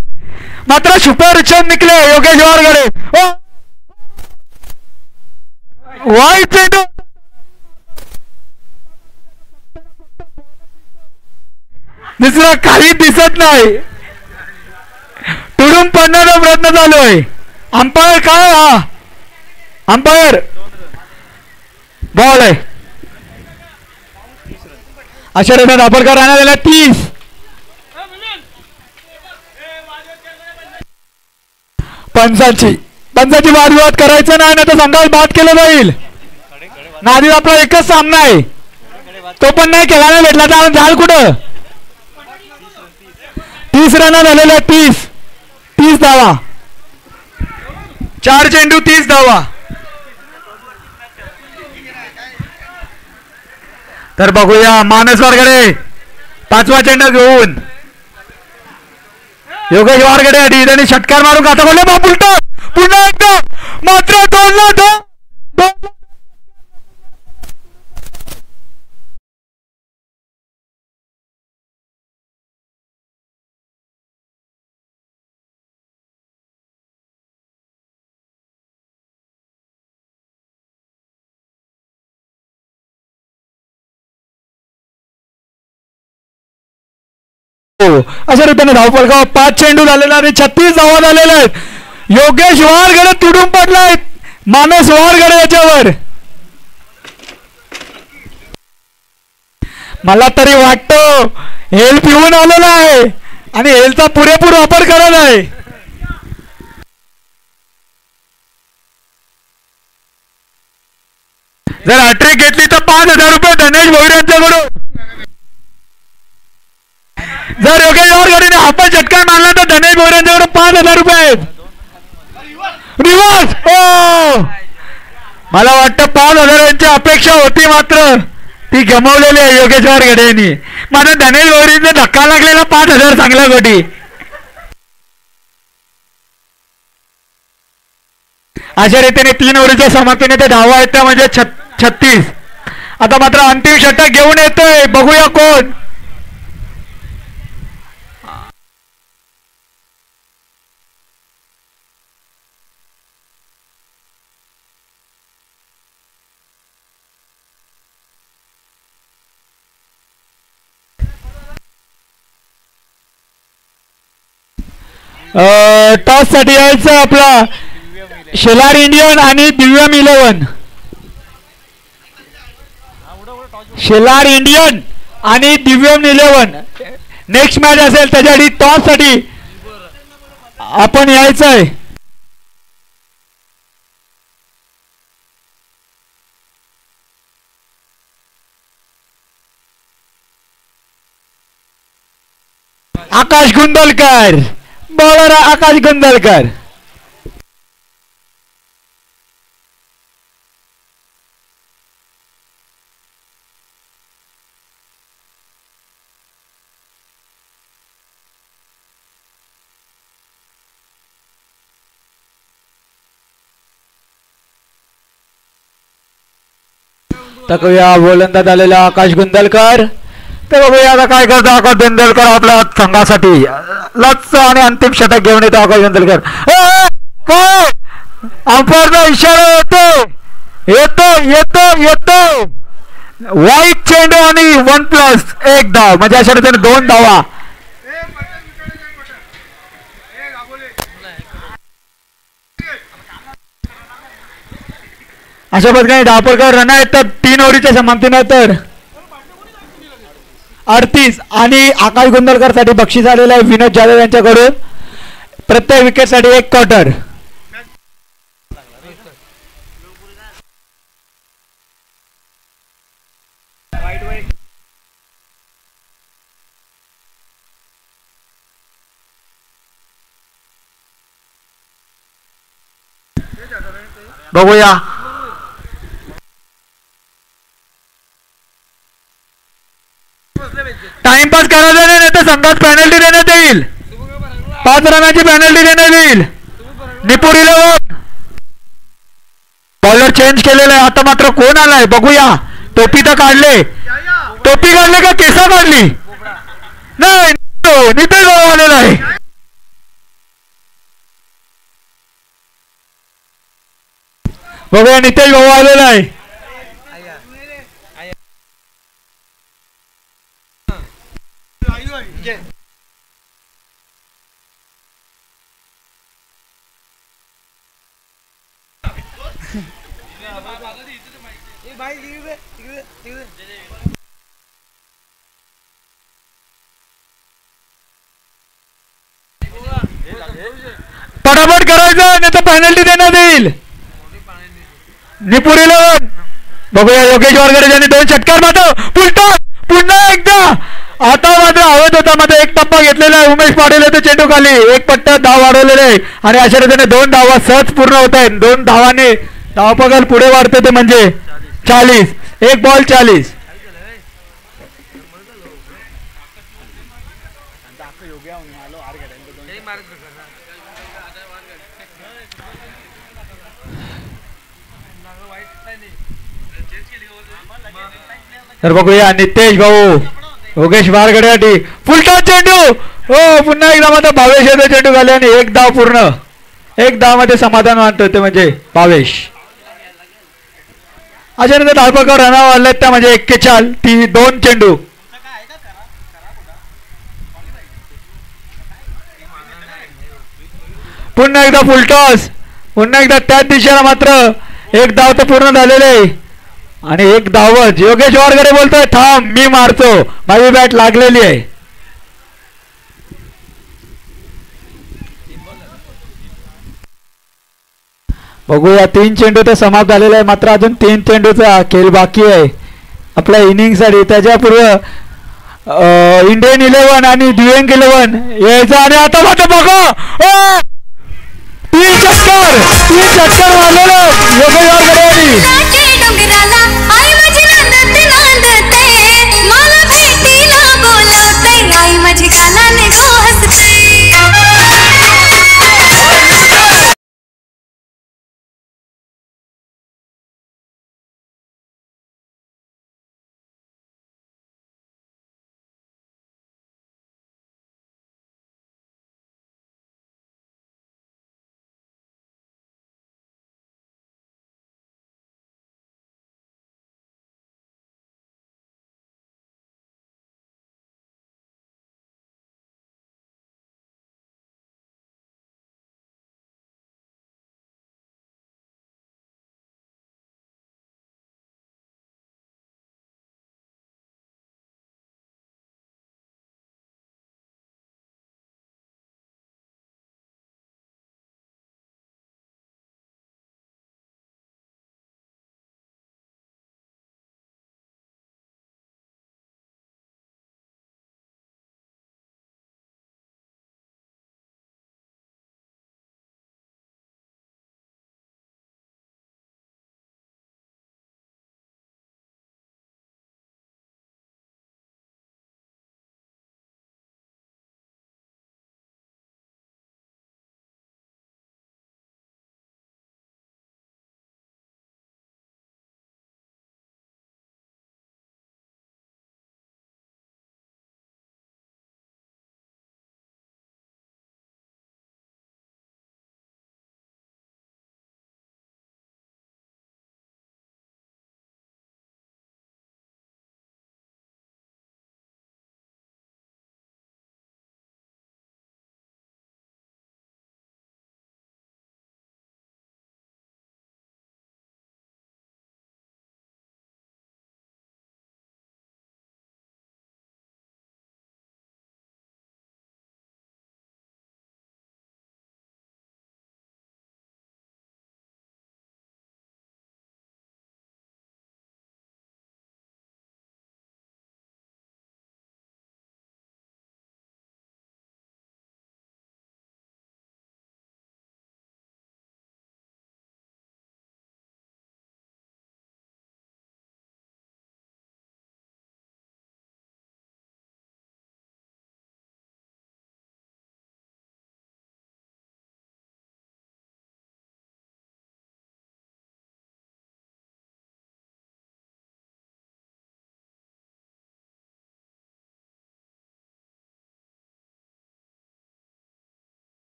मात्र सुपर छंद निकले योगेश वारगडे. वाईट चेंडू दुसरा काही दिसत नाही. तुडून पडण्याचा प्रयत्न चालू आहे. अंपायर काय हा अंपायर बॉल आहे. अशा रीतीने धापडकर राहण्यात आला 30. पंचाची वादविवाद करायचं नाही ना तर संघात बाद केलं जाईल. नादी आपला एकच सामना आहे तो पण नाही केला नाही भेटला तर झाल कुठं. 30 रन झालेले 30 धावा. 4 चेंडू 30 धावा. तर बघूया मानस वारगडे 5वा चेंडू घेऊन योगेश वारगडे त्यांनी षटकार मारून खाता बोलले बा उलट पुन्हा एकदा मात्र 2 अशा रीतीने धावपळगाव 5 चेंडू झालेला आणि 36 धावा झालेल्या आहेत. योगेश वारगडे तुडून पडलाय मानस वारगडे याच्यावर. मला तरी वाटतं हेल पिऊन आलेला आहे आणि हेलचा पुरेपूर वापर करत आहे. जर हॅट्रिक घेतली तर 5,000 रुपये धनेश भोईर यांच्याकडून. जर योगेश वारगडेने हातात झटका मारला तर धनेश भोईर यांच्याकडून 5,000 रुपये आहेत. रिवर्स मला वाटतं 5,000 यांची अपेक्षा होती मात्र ती गमावलेली आहे योगेश वारगडे यांनी. मात्र धनेश भोईरने धक्का लागलेला 5,000 चांगल्या गोटी. अशा रीतीने 3 ओव्हरच्या समाप्तीने ते धावा आहेत त्या म्हणजे 36. आता मात्र अंतिम षटक घेऊन येतोय बघूया कोण. टॉस साठी यायचं आपला शेलार इंडियन आणि दिव्यम 11. शेलार इंडियन आणि दिव्यम 11 नेक्स्ट मॅच असेल त्याच्यासाठी टॉस साठी आपण यायचं आहे. आकाश गुंदलकर बॉलर आकाश गुंदलकर. तकूया गोलंदाज आलेला आकाश गुंदलकर. तर बघूया आता काय करतो आकाश गुंदलकर आपल्या संघासाठी. लक्ष आणि अंतिम षटक घेऊन येतो आकाश गुंदलकर. अंपायरचा इशारा येतो वाईट चेंडू आणि 1+1 धाव म्हणजे अशा रीतीने 2 धावा. अशा पद्धतीने धावपळकर रन आहेत तर 3 ओव्हरच्या समाप्तीनंतर 38 आणि आकाश गुंदलकर साठी बक्षीस आलेलं आहे विनोद जाधव यांच्याकडून. प्रत्येक विकेट साठी 1 क्वार्टर. बघूया टाइमपास करायचा नाही तर संघात पेनल्टी देण्यात येईल. 5 रनाची पेनल्टी देण्यात येईल. निपुर 11 बॉलर चेंज केलेला आहे. आता मात्र कोण आलाय बघूया. टोपी तर काढले का केसा काढली नाही नितेश भाऊ आलेला आहे. बघूया नितेश भाऊ आलेला आहे. पटापट करायचं नाही तर पेनल्टी देण्यात येईल. निपुर 11 बघूया योगेश वारगडे ज्यांनी 2 षटकार मात्र पुलटा पुन्हा एकदा आता मात्र हवेत होता मात्र एक टप्पा घेतलेला आहे. उमेश पाटील येतो चेंडू खाली एक पट्टा धाव वाढवलेले आहे आणि अशा रीतीने 2 धावा सहज पूर्ण होत आहेत. 2 धावाने धावपगार पुढे वाढते ते म्हणजे 40. 1 बॉल 40. तर बघूया नितेश भाऊ योगेश वारगड्यासाठी फुलटॉस चेंडू हो पुन्हा एकदा मात्र भावेश येतो चेंडू खाली आणि 1 धाव पूर्ण. 1 धावामध्ये समाधान मानतो ते म्हणजे भावेश. अशानंतर धावपगार रन वाढलेत त्या म्हणजे 41 ती 2 चेंडू. पुन्हा एकदा फुलटॉस पुन्हा एकदा त्याच दिशेला मात्र 1 धाव तर पूर्ण झालेले आहे आणि 1 धावच. योगेश वारगडे बोलतोय थांब मी मारतो माझी बॅट लागलेली आहे. बघूया 3 चेंडू तर समाप्त झालेला आहे मात्र अजून 3 चेंडूचा खेळ बाकी आहे आपल्या इनिंग साठी. त्याच्यापूर्वी इंडियन 11 आणि दिव्यांग 11 यायचा आणि आता मात्र बघा 3 चक्कर मारलेलं योगेश वारगडे.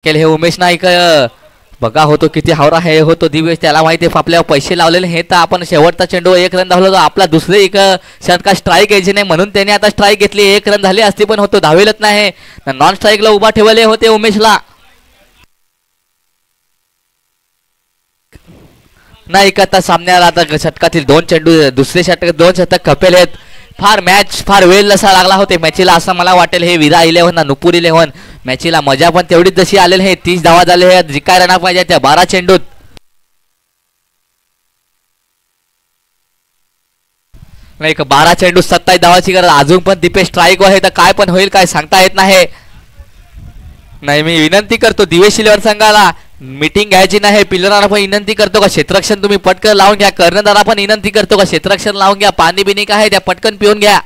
केले हे उमेश नाईक बघा होतो किती हावरा हे होतो दिवेश त्याला माहिती आहे आपल्यावर पैसे लावलेले हे तर आपण शेवटचा चेंडू 1 रन धावला आपला दुसरे एक षटकार स्ट्राईक यायची नाही म्हणून त्याने आता स्ट्राईक घेतली 1 रन झाली असती पण होतो धावेलच नाही नॉन स्ट्राईकला उभा ठेवले होते उमेशला नाही का आता सामन्याला आता षटकातील 2 चेंडू दुसरे षटक 2 शतक खपेल आहेत फार मॅच फार वेळ असा लागला होते मॅचीला असं मला वाटेल हे विरा 11 ना नुपूर 11 मॅचीला मजा पण तेवढीच जशी आलेली आहे 30 धावा झाले आहेत जिकाय रना पाहिजे त्या 12 चेंडूत नाही का 12 चेंडू 27 धावाची गरज अजून पण दिपेश स्ट्राईक आहे तर काय पण होईल काय सांगता येत नाही नाही मी विनंती करतो दिवेश 11 संघाला मीटिंग घ्यायची नाही पिलरांना पण विनंती करतो का क्षेत्ररक्षण तुम्ही पटकन लावून घ्या कर्णधारा पण विनंती करतो का क्षेत्ररक्षण लावून घ्या पाणी बिनी काय त्या पटकन पिऊन घ्या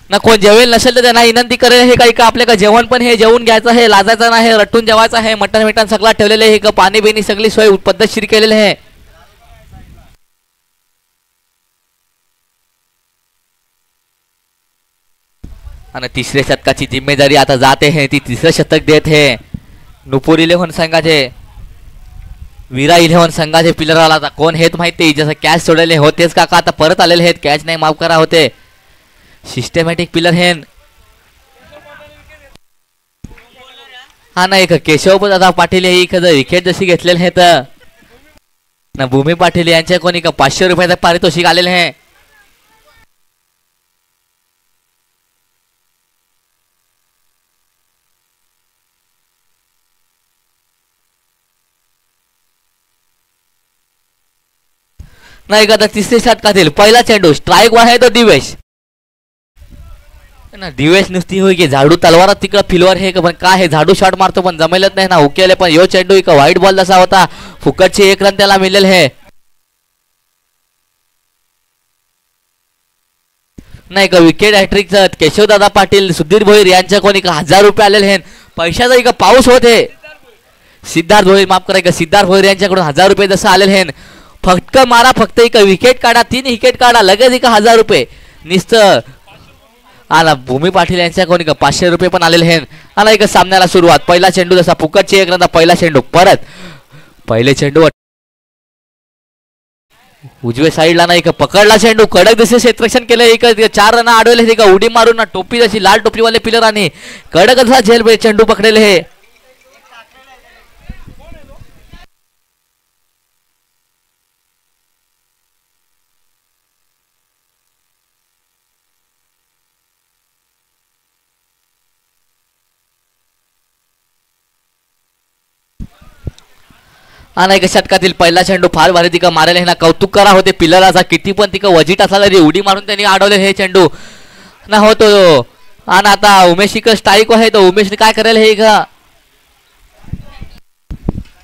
ना कोण जेवेल नसेल तर त्यांना विनंती करेल हे काही का आपल्या का जेवण पण हे जेवून घ्यायचं आहे लाजायचं नाही रट्टून जेवायचं आहे मटण मिटण सगळं ठेवलेलं आहे का पाणी बिनी सगळी सोय पद्धतशीर केलेली आहे आणि तिसऱ्या शतकाची जिम्मेदारी आता जाते है ती तिसरं शतक देत है नुपूर 11 संघाचे विरा 11 संघाचे पिलराला आता कोण हेत माहिती जसं कॅच सोडलेले होतेच का आता परत आलेले आहेत कॅच नाही माफ करा होते सिस्टमॅटिक पिलर हे हा नाही का केशव दादा पाटील हे एखादं विकेट जशी घेतलेले आहेत ना भूमी पाटील यांच्या कोणी का 500 रुपयाचं पारितोषिक आलेले आहे नाही का तिसरे षटकातील पहिला चेंडू स्ट्राईक आहे तो दिवेश ना दिवेश नुसती होई की झाडू तलवारात तिकडं फिलवर हे पण काय हे झाडू शॉट मारतो पण जमेलच नाही ना उकेले पण यो चेंडू एक व्हाईट बॉल जसा होता फुकटचे 1 रन त्याला मिळेल हे नाही का विकेट हॅट्रिक केशवदादा पाटील सुधीर भोईर यांच्या कोणी 1000 रुपये आलेले हे पैशाचा एक पाऊस होते सिद्धार्थ भोईर माफ करा सिद्धार्थ भोईर यांच्याकडून 1000 रुपये जसं आलेले हे फक्त मारा फक्त एक विकेट काढा 3 विकेट काढा लगेच 1000 रुपये निस्त आला भूमी पाटील यांच्या कोणी का 500 रुपये पण आलेले हे आला एक सामन्याला सुरुवात पहिला चेंडू जसा फुकटचे 1 रन पहिला चेंडू परत पहिले चेंडू उजवे साईडला नाही का पकडला चेंडू कडक दिसे क्षेत्ररक्षण केलं एक 4 रन अडवले का उडी मारून ना टोपी जशी लाल टोपीवाले प्लेयर आणि कडक असा झेल चेंडू पकडेले हे आणि एक षटकातील पहिला चेंडू फार भारी तिका मारेल हे ना कौतुक करा होते पिलराचा किती पण तिका वजीट असला तरी उडी मारून त्यांनी अडवले हे चेंडू ना होतो आणि आता उमेश इकडे स्ट्राईक आहे तो उमेशने काय करेल हे का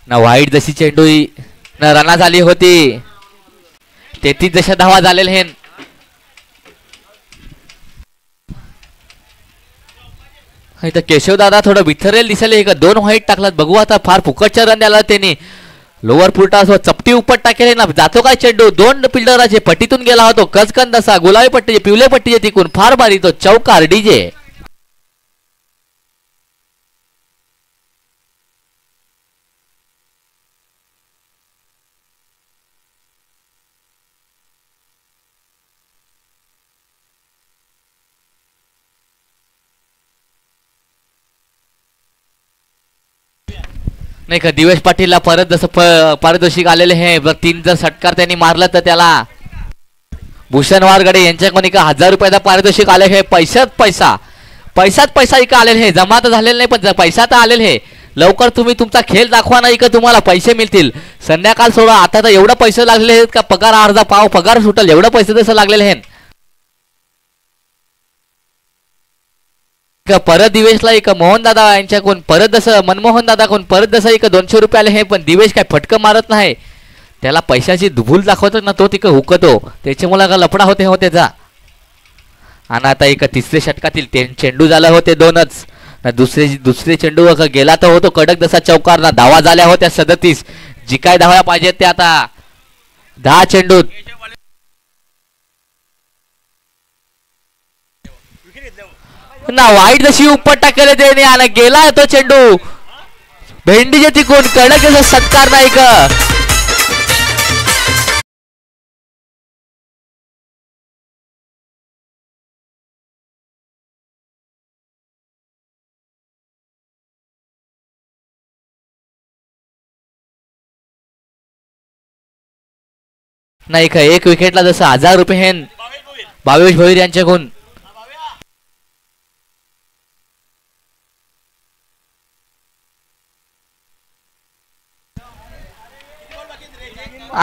ना वाईट जशी चेंडू ना रना झाली होती 33 जशा धावा झालेले हे इथं केशवदादा थोडं बिथरेल दिसले का 2 व्हाईट टाकलात बघू आता फार फुकटचा रन द्याला त्यांनी लोअर फुलटा चपटी उपट टाकेले ना जातो काय चेंडू 2 फिल्डराचे पट्टीतून गेला होतो कचकन दसा गुलाबी पट्टीचे पिवले पट्टीचे तिकून फार भारी तो चौकार डीजे नाही का दिवेश पाटीलला परत जसं पारितोषिक आलेले हे 3 जर षटकार त्यांनी मारलं तर त्याला भूषण वारगडे यांच्या कोणी का 1000 रुपयाचा पारितोषिक आले हे पैसाच इका आलेले हे जमा तर झालेलं नाही पण पैसा तर आलेले हे लवकर तुम्ही तुमचा खेळ दाखवा नाही का तुम्हाला पैसे मिळतील संध्याकाळ सोडा आता तर एवढं पैसे लागलेले आहेत का पगार अर्धा पाव पगार सुटल एवढं पैसे जसं लागलेले हे परत दिवेशला एक मोहन दादा यांच्या कोण परत जसं मनमोहन दादा कोण परत जसं एक 200 रुपये आले हे पण दिवेश काय फटकं मारत नाही त्याला पैशाची भूल दाखवतो ना तो तिकडे हुकतो त्याच्यामुळे का लफडा होते हो त्याचा आणि आता एक तिसरे षटकातील चेंडू झाला होते 2च ना दुसरे चेंडू गेला तर होतो कडक जसा चौकार ना धावा झाल्या होत्या 37 जी काय धावा पाहिजेत ते आता 10 चेंडूत ना वाईट जशी उपट टाकले त्याने आणि गेला तो चेंडू भेंडीच्या तिकून कडक असा सत्कार नाही का. नाही का एक विकेटला जसं 1000 रुपये हे भावेश भोईर यांच्याकडून.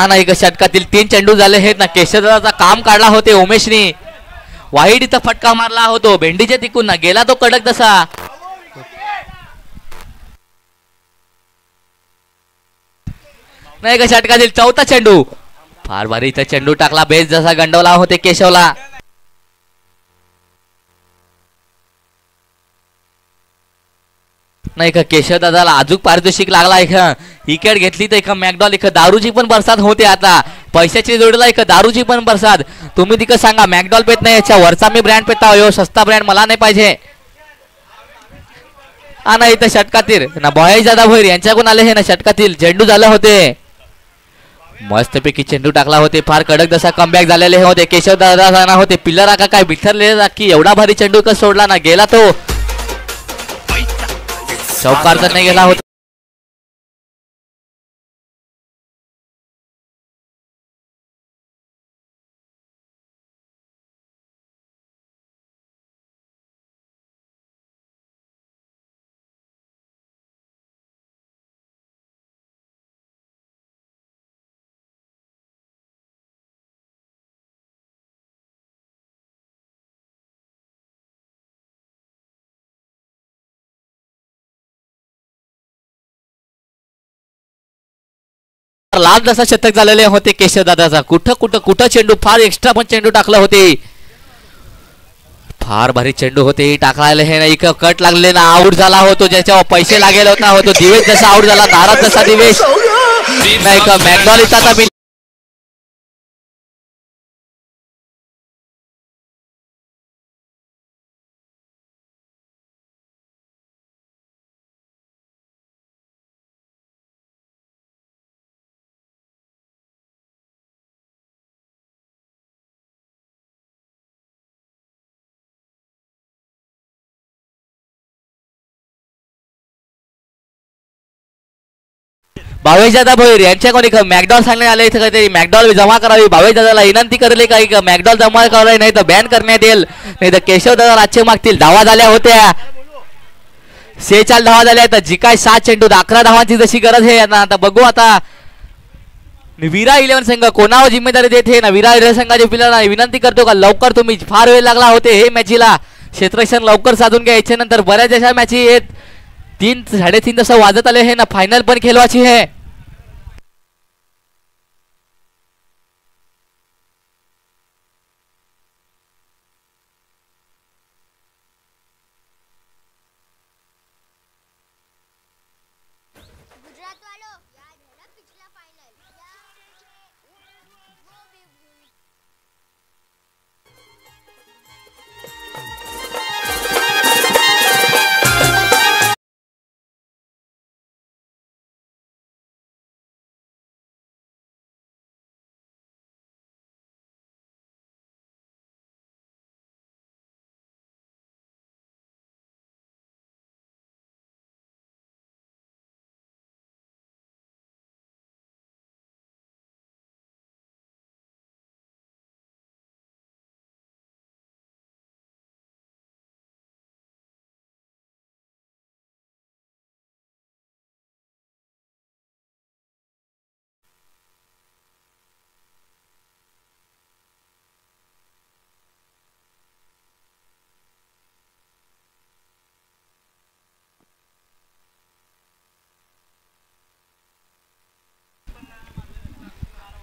नाही का षटकातील 3 चेंडू झाले आहेत ना. केशवदाचा काम काढला होते उमेशनी. वाईट इथं फटका मारला होतो भेंडीच्या तिकून ना गेला तो कडक तसा. नाही का षटकातील 4था चेंडू फार भारी इथं चेंडू टाकला बेस जसा गंडवला होते केशवला. नाही का केशव दादाला अजून पारितोषिक लागला. विकेट घेतली तर मॅकडॉल दारूची पण बरसात होते. आता पैशाची जोडीला दारूची पण बरसात. तुम्ही तिकडे सांगा मॅकडॉल पेत नाही याच्या वरचा मी ब्रँड पेता हो सस्ता ब्रँड मला नाही पाहिजे. ना इथं षटकातील ना बॉयज दादा भोईर यांच्याकडून आले हे ना षटकातील चेंडू झाले होते. मस्तपैकी चेंडू टाकला होते फार कडक जसा कमबॅक झालेले होते. केशव दादा होते पिल्लर आका काय बिथरले की एवढा भारी चेंडू कस सोडला ना गेला तो चौकार तर नाही गेला होता. लाभ जसा शतक झालेले होते केशव दादाचा. कुठं चेंडू फार एक्स्ट्रा पण चेंडू टाकले होते. फार भारी चेंडू होते टाकला हे नाही का कट लागले ना आउट झाला होतो ज्याच्यावर पैसे लागेल होता होतो. दिवेश जसा आउट झाला नाराज जसा दिवेश नाही का मॅकडॉल इथं आता भावेश दादा भोईर यांच्याकडून मॅकडॉल सांगण्यात आले इथं काहीतरी मॅकडॉल जमा करावी. भावेश दादाला विनंती करले काही मॅकडॉल जमा करावी नाही तर बॅन करण्यात येईल. नाही तर केशव दादा राज्य मागतील. धावा झाल्या होत्या 46 धावा झाल्या. तर जी काय 7 चेंडू 11 धावांची जशी गरज आहे ना. आता बघू आता विरा 11 संघ कोणावर जिम्मेदारी देते ना. विरा 11 संघाच्या पिलांना विनंती करतो का लवकर तुम्ही फार वेळ लागला होते हे मॅचीला क्षेत्ररक्षण लवकर साधून घ्या. याच्यानंतर बऱ्याच अशा मॅची आहेत 3 3:30 तसं वाजत आले हे ना. फायनल पण खेळवायची आहे.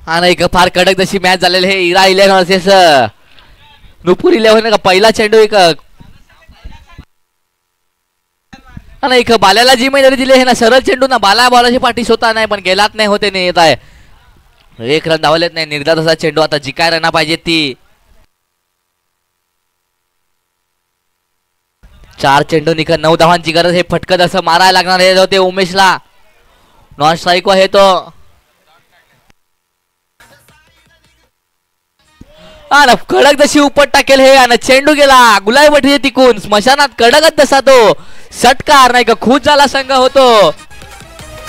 हा नाही का फार कडक जशी मॅच झालेली हे इरा 11 वर्सेस नुपूर 11 का पहिला चेंडू एक नाही का बाल्याला जिम्मेदारी दिली आहे ना. सरळ चेंडू ना बाला बॉलाची पाठी होता नाही पण गेलात नाही होते नाही येत आहे. 1 रन धावलेत नाही. निर्धार असा चेंडू आता जी काय रना पाहिजे ती 4 चेंडू निघत 9 धावांची गरज. हे फटकत असं मारायला लागणार आहे ते उमेशला. नॉन स्ट्राईक आहे तो. कडक जशी उपट टाकेल हे आणि चेंडू गेला गुलाय बठी तिकून स्मशानात कडकच तसा तो षटकार. नाही का खुश झाला संघ होतो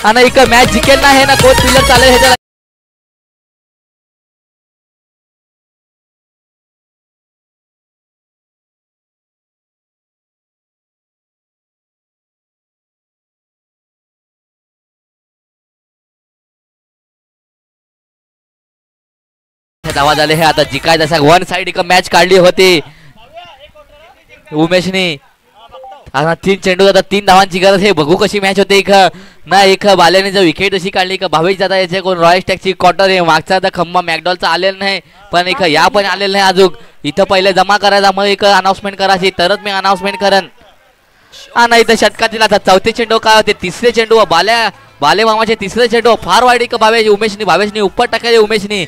आणि एक मॅच जिंकेल ना हे ना कोच पिलर चालेल हे धावा झाले हे. आता जिकाय जसा वन साइड एक मॅच काढली होती उमेशने. आता 3 चेंडू आता 3 धावांची गरज. हे बघू कशी मॅच होते. एक बाल्याने जर विकेट अशी काढली का भावेश दादा याचे कोण रॉयल स्टॅकची क्वार्टर आहे. मागचा आता खंबा मॅकडॉलचा आलेला नाही पण या पण आलेलं नाही अजून. इथं पहिले जमा करायचा मग अनाउन्समेंट करायची तरच मी अनाउन्समेंट करेन. नाही इथं षटकातील आता 4थे चेंडू काय होते 3रे चेंडू बाले मामाचे 3रे चेंडू फार वाईट एक भावेशनी उपट टाकायचे उमेशनी.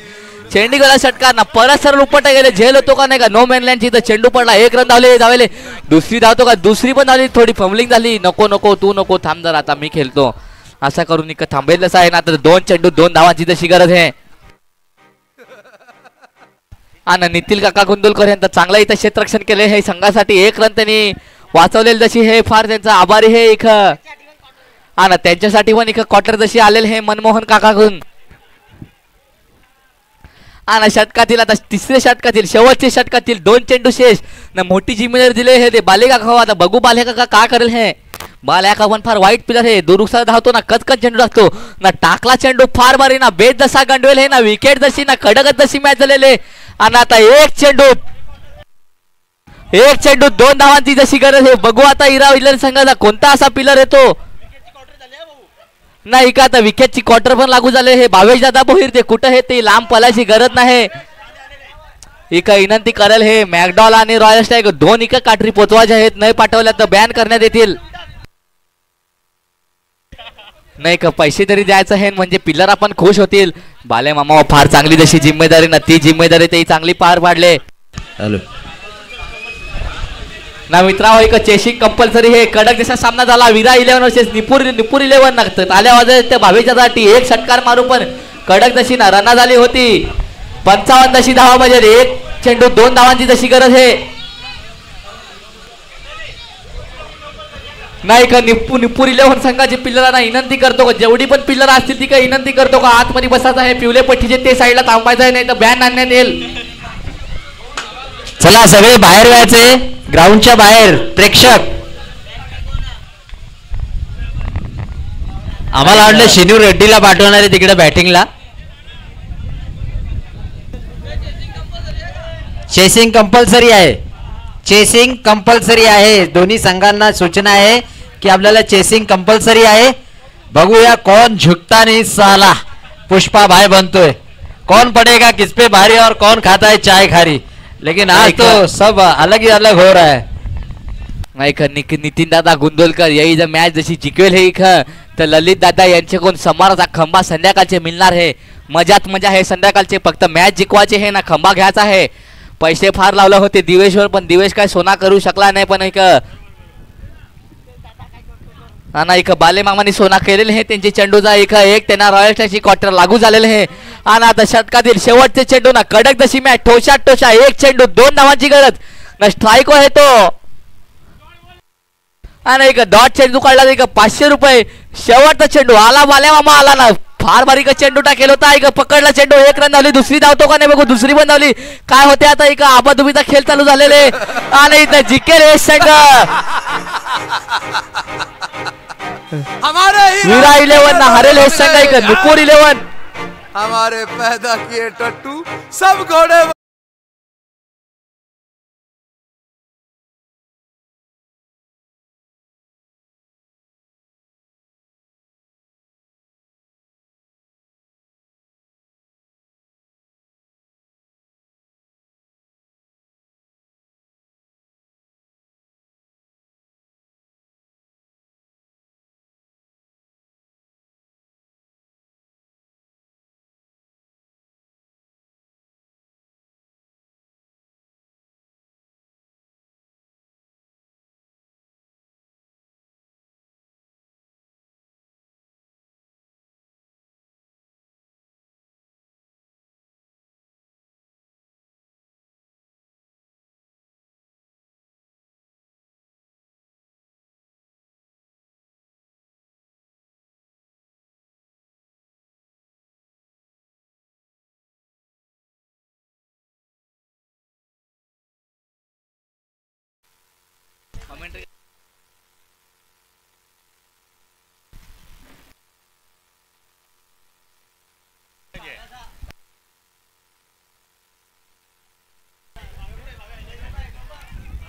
चेंडी गेला षटकार ना परत सरळ उपटा गेले. झेल होतो का नाही का नो मॅनलँडची इथं चेंडू पडला. 1 रन धावले. दुसरी धावतो का दुसरी पण झाली. थोडी फमलिंग झाली. नको तू नको थांब जर आता मी खेळतो असं करून इकडे थांबेलच आहे ना. तर 2 चेंडू 2 धावांची तशी गरज आहे. आणि नितीन काका कुंदुलकर यांचं चांगलं इथं क्षेत्ररक्षण केले हे संघासाठी. 1 रन त्यांनी वाचवलेलं जशी हे फार त्यांचा आभारी हे एक. आणि त्यांच्यासाठी पण एक क्वार्टर जशी आलेले हे मनमोहन काकाकडून. आणि षटकातील आता 3रे षटकातील शेवटचे षटकातील 2 चेंडू शेष ना मोठी जिम्मेदारी दिले हे ते बाले काका. आता बघू बाले काका काय करेल हे. बाले काका पण फार वाईट प्लेअर हे. दुरुस्ता धावतो ना कचकच चेंडू टाकतो ना. टाकला चेंडू फार भारी ना. बेट जसा गंडवेल हे ना विकेट जशी ना कडकच जशी मॅच झालेले. आणि आता 1 चेंडू 2 धावांची जशी गरज आहे. बघू आता इरा विलर संघाचा कोणता असा पिलर येतो. नाही का आता विकेटची क्वार्टर पण लागू झाले हे. भावेश दादा भोईर ते कुठं हे ते लांब पलायची गरज नाही. एका विनंती करेल हे मॅकडॉल आणि रॉयल स्टॅग 2 काठरी पोचवायचे आहेत. नाही पाठवल्या तर बॅन करण्यात येतील. नाही का पैसे तरी द्यायचं हे म्हणजे पिलर आपण खुश होतील. बाले मामा फार चांगली जशी जिम्मेदारी ना ती जिम्मेदारी ते चांगली पार पाडले. हॅलो ना मित्रांनो एक चेसिंग कंपल्सरी हे कडक जसा सामना झाला. विरा 11 वर्सेस निपूर 11 लागतं आल्या वाजत त्या भावेच्यासाठी 1 षटकार मारू पण कडक जशी ना रना झाली होती. 55 जशी धावा पाहिजे. 1 चेंडू 2 धावांची जशी गरज आहे. नाही का निपूर 11 संघाचे पिल्लरांना विनंती करतो का जेवढी पण पिल्लर असतील ती काय विनंती करतो का आतमध्ये बसायचं आहे. पिवले पट्टीचे ते साईडला थांबायचं आहे नाही तर बॅन आणण्यात येईल. चला सगळे बाहेर व्हायचे ग्राउंडच्या बाहेर. प्रेक्षक आम्हाला वाटलं शेनू रेड्डीला पाठवणार आहे तिकडे बॅटिंगला. चेसिंग कंपल्सरी आहे. चेसिंग कंपल्सरी आहे. दोन्ही संघांना सूचना आहे की आपल्याला चेसिंग कंपल्सरी आहे. बघूया कौन झुकता नहीं साला. पुष्पा भाई बनतोय. कौन पड़ेगा किस पे भारी और कौन खाता है चाय खारी. लेकिन आज तो सब अलग ही अलग हो रहा है. नितीन दादा गुंदोलकर यही जर मॅच जशी जिंकवेल हे तर ललित दादा यांचे कोण समाराचा खंबा संध्याकाळचे मिळणार आहे. मजात मजा आहे संध्याकाळचे. फक्त मॅच जिंकवायचे हे ना खंबा घ्यायचा आहे. पैसे फार लावले होते दिवेशवर पण दिवेश काय सोना करू शकला नाही. पण एक बाले मामानी सोना केलेले हे त्यांचे चेंडूचा एक त्यांना रॉयल स्टॅकची क्वार्टर लागू झालेले आहे. आणि आता षटकातील शेवटचे चेंडू ना कडक जशी मॅच ठोशा 1 चेंडू 2 धावांची गरज ना. स्ट्राईक आहे तो आणि एक डॉट चेंडू काढला एक 500 रुपये. शेवटचा चेंडू आला बाले मामा आला ना. फार बारीक चेंडू टाकेल होता. एक पकडला चेंडू 1 रन धावली. दुसरी धावतो का नाही बघू. दुसरी पण धावली. काय होते आता एक आबाधुबीचा खेळ चालू झालेले आणि इथं जिंकेल हे संघ. विरा 11 ना हरेल हे संघ. एक निपूर 11 हमारे पैदा किए टट्टू सब घोड़े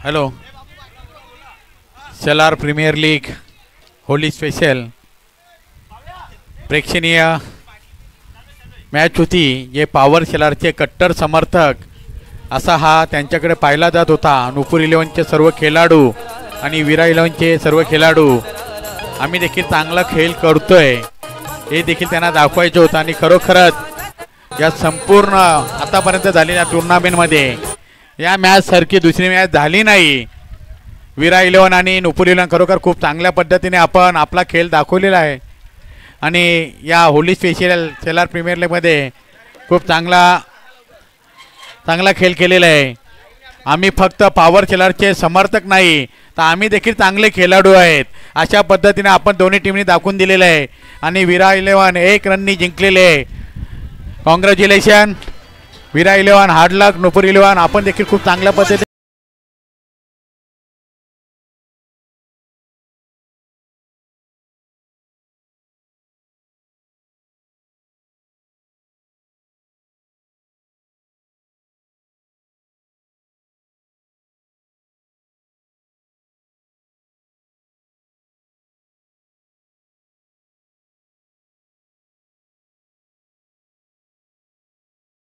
hello, Shelar premier league Holi special प्रेक्षणीय मॅच होती. जे पॉवर शेलारचे कट्टर समर्थक असा हा त्यांच्याकडे पाहिला जात होता. नुपूर 11चे सर्व खेळाडू आणि विरा 11चे सर्व खेळाडू आम्ही देखील चांगला खेळ करतोय हे देखील त्यांना दाखवायचं होतं. आणि खरोखरच या संपूर्ण आतापर्यंत झालेल्या टुर्नामेंटमध्ये या मॅच सारखी दुसरी मॅच झाली नाही. विरा 11 आणि नुपूर 11 खरोखर खूप चांगल्या पद्धतीने आपण आपला खेळ दाखवलेला आहे. आणि या होली स्पेशल शेलार प्रीमियर लीगमध्ये खूप चांगला खेळ केलेला आहे. आम्ही फक्त पॉवर शेलारचे समर्थक नाही तर आम्ही देखील चांगले खेळाडू आहेत अशा पद्धतीने आपण दोन्ही टीमनी दाखवून दिलेलं आहे. आणि विरा 11 1 रननी जिंकलेले आहे. कॉंग्रॅच्युलेशन विरा 11, हार्ड लक नुपूर 11. आपण देखील खूप चांगल्या पद्धतीने